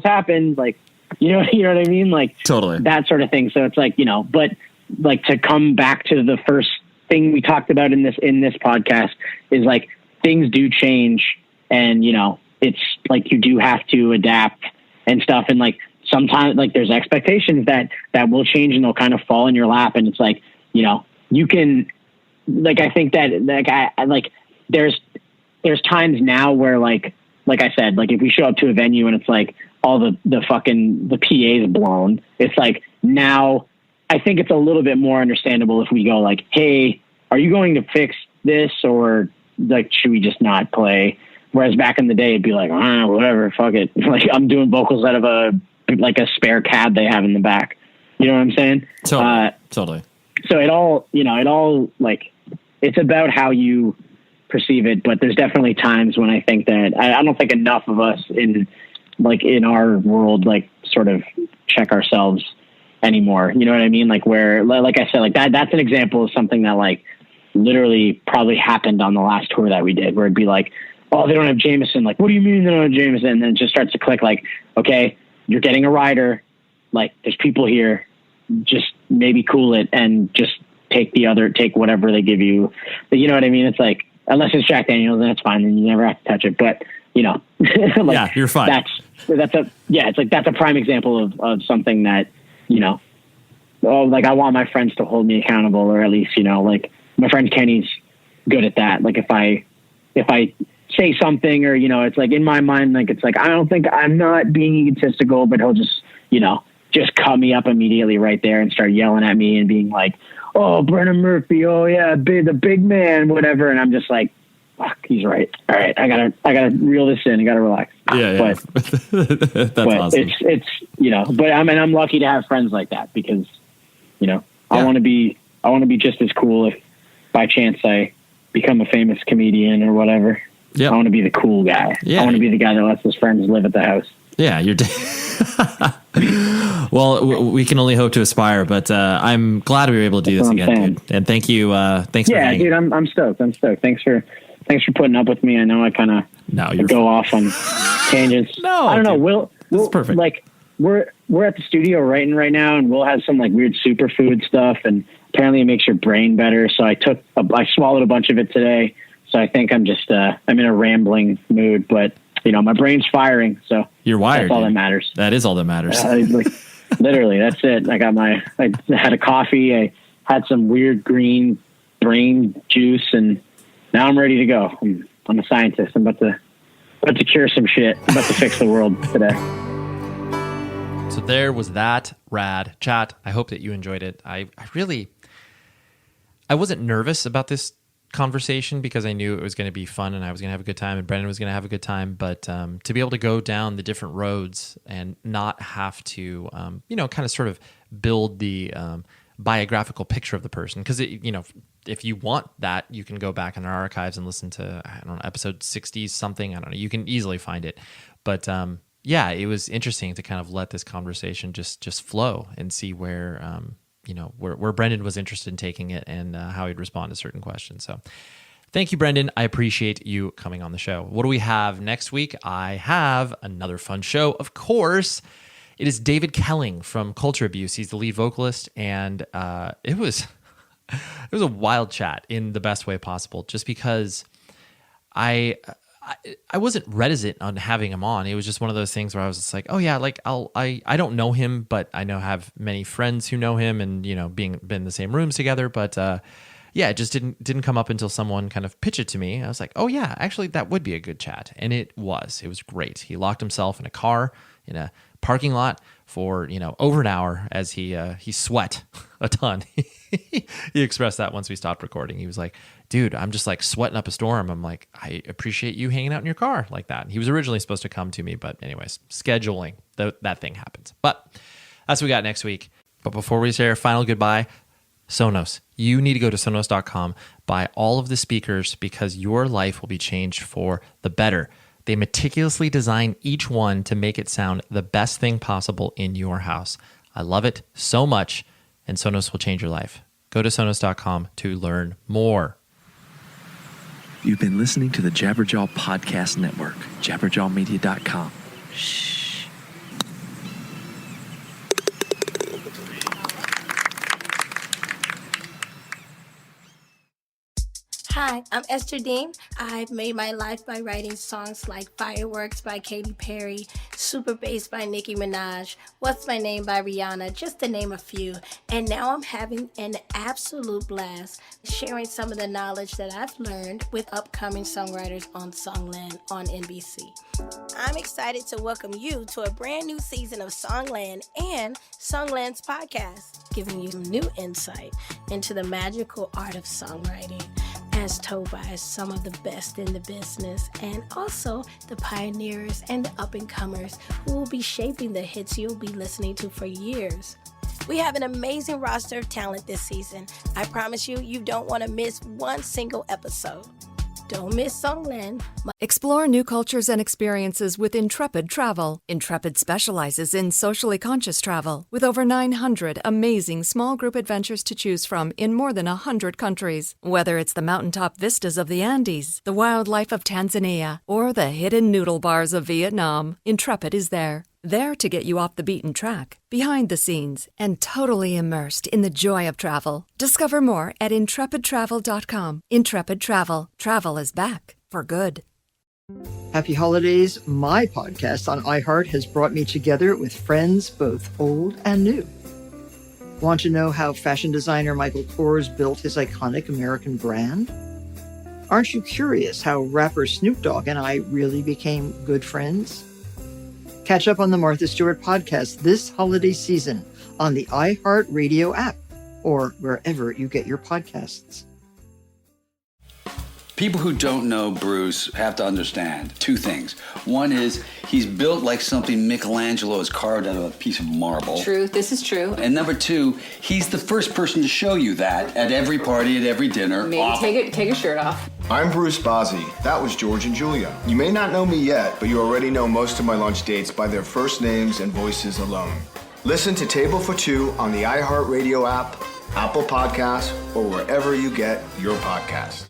happened. Like, you know what I mean? Like, totally that sort of thing. So it's like, but like, to come back to the first thing we talked about in this podcast is like, things do change, and, it's like, you do have to adapt and stuff. And like, sometimes like there's expectations that will change, and they'll kind of fall in your lap. And it's like, you can, like, I think that, like, I like, there's times now where, like I said, like, if we show up to a venue and it's like all the PA is blown, it's like, now I think it's a little bit more understandable if we go like, hey, are you going to fix this, or like, should we just not play? Whereas back in the day, it'd be like, whatever, fuck it. Like, I'm doing vocals out of a spare cab they have in the back. You know what I'm saying? Totally. So it all like, it's about how you perceive it, but there's definitely times when I think that I don't think enough of us in our world, like, sort of check ourselves anymore. You know what I mean? Like, where, like I said, like that's an example of something that, like, literally probably happened on the last tour that we did, where it'd be like, oh, they don't have Jameson. Like, what do you mean they don't have Jameson? And then it just starts to click, like, okay, you're getting a rider. Like, there's people here. Just maybe cool it and just take whatever they give you. But you know what I mean? It's like, unless it's Jack Daniels, then it's fine, and you never have to touch it. But, you know, like, yeah, you're fine. It's like, that's a prime example of something that, you know, like, I want my friends to hold me accountable, or at least, you know, like, my friend Kenny's good at that. Like, if I say something, or, you know, it's like, in my mind, like, it's like, I don't think I'm not being egotistical, but he'll just, you know, just cut me up immediately right there and start yelling at me and being like, oh, Brennan Murphy, oh yeah, the big man, whatever. And I'm just like, fuck, he's right. All right, I gotta reel this in. I gotta relax. Yeah. But awesome. It's you know, but I'm lucky to have friends like that, because, you know, I want to be just as cool if by chance I become a famous comedian or whatever. Yep. I want to be the cool guy. Yeah. I want to be the guy that lets his friends live at the house. Yeah, you're. Well, we can only hope to aspire, but I'm glad we were able to do this again, dude. And thank you. Thanks for hanging. Dude, I'm stoked. Thanks for putting up with me. I know I kind of go off on tangents. No, I don't know. We'll perfect. Like, we're at the studio writing right now, and we'll have some, like, weird superfood stuff, and apparently it makes your brain better. So I swallowed a bunch of it today. So I think I'm just I'm in a rambling mood, but, you know, my brain's firing. So you're wired. That's all that matters. That is all that matters. Literally, that's it. I had a coffee. I had some weird green brain juice, and now I'm ready to go. I'm a scientist. I'm about to cure some shit. I'm about to fix the world today. So there was that rad chat. I hope that you enjoyed it. I wasn't nervous about this conversation because I knew it was going to be fun and I was going to have a good time and Brendan was going to have a good time. But to be able to go down the different roads and not have to, kind of sort of build the biographical picture of the person. Because, if you want that, you can go back in our archives and listen to, I don't know, episode 60 something. I don't know. You can easily find it. But it was interesting to kind of let this conversation just flow and see where where Brendan was interested in taking it and how he'd respond to certain questions. So thank you, Brendan. I appreciate you coming on the show. What do we have next week? I have another fun show, of course. It is David Kelling from Culture Abuse. He's the lead vocalist, and it was a wild chat in the best way possible, just because I wasn't reticent on having him on. It was just one of those things where I was just like, oh yeah, like I don't know him, but I have many friends who know him, and been in the same rooms together. But it just didn't come up until someone kind of pitched it to me. I was like, oh yeah, actually that would be a good chat, and it was great. He locked himself in a car in a parking lot for over an hour as he sweat a ton. He expressed that once we stopped recording. He was like, dude, I'm just like sweating up a storm. I'm like, I appreciate you hanging out in your car like that. He was originally supposed to come to me, but anyways, scheduling, that thing happens. But that's what we got next week. But before we say our final goodbye, Sonos. You need to go to Sonos.com, buy all of the speakers, because your life will be changed for the better. They meticulously design each one to make it sound the best thing possible in your house. I love it so much, and Sonos will change your life. Go to Sonos.com to learn more. You've been listening to the Jabberjaw Podcast Network, jabberjawmedia.com. Shh. Hi, I'm Esther Dean. I've made my life by writing songs like Fireworks by Katy Perry, Super Bass by Nicki Minaj, What's My Name by Rihanna, just to name a few. And now I'm having an absolute blast sharing some of the knowledge that I've learned with upcoming songwriters on Songland on NBC. I'm excited to welcome you to a brand new season of Songland and Songland's podcast, giving you new insight into the magical art of songwriting, as told by some of the best in the business, and also the pioneers and the up-and-comers who will be shaping the hits you'll be listening to for years. We have an amazing roster of talent this season. I promise you, you don't want to miss one single episode. Don't miss Songland. Explore new cultures and experiences with Intrepid Travel. Intrepid specializes in socially conscious travel with over 900 amazing small group adventures to choose from in more than 100 countries. Whether it's the mountaintop vistas of the Andes, the wildlife of Tanzania, or the hidden noodle bars of Vietnam, Intrepid is there. There to get you off the beaten track, behind the scenes, and totally immersed in the joy of travel. Discover more at intrepidtravel.com. Intrepid Travel. Travel is back for good. Happy holidays. My podcast on iHeart has brought me together with friends both old and new. Want to know how fashion designer Michael Kors built his iconic American brand? Aren't you curious how rapper Snoop Dogg and I really became good friends? Catch up on the Martha Stewart podcast this holiday season on the iHeartRadio app or wherever you get your podcasts. People who don't know Bruce have to understand two things. One is he's built like something Michelangelo has carved out of a piece of marble. True, this is true. And number two, he's the first person to show you that at every party, at every dinner. Maybe take a shirt off. I'm Bruce Bozzi. That was George and Julia. You may not know me yet, but you already know most of my lunch dates by their first names and voices alone. Listen to Table for Two on the iHeartRadio app, Apple Podcasts, or wherever you get your podcasts.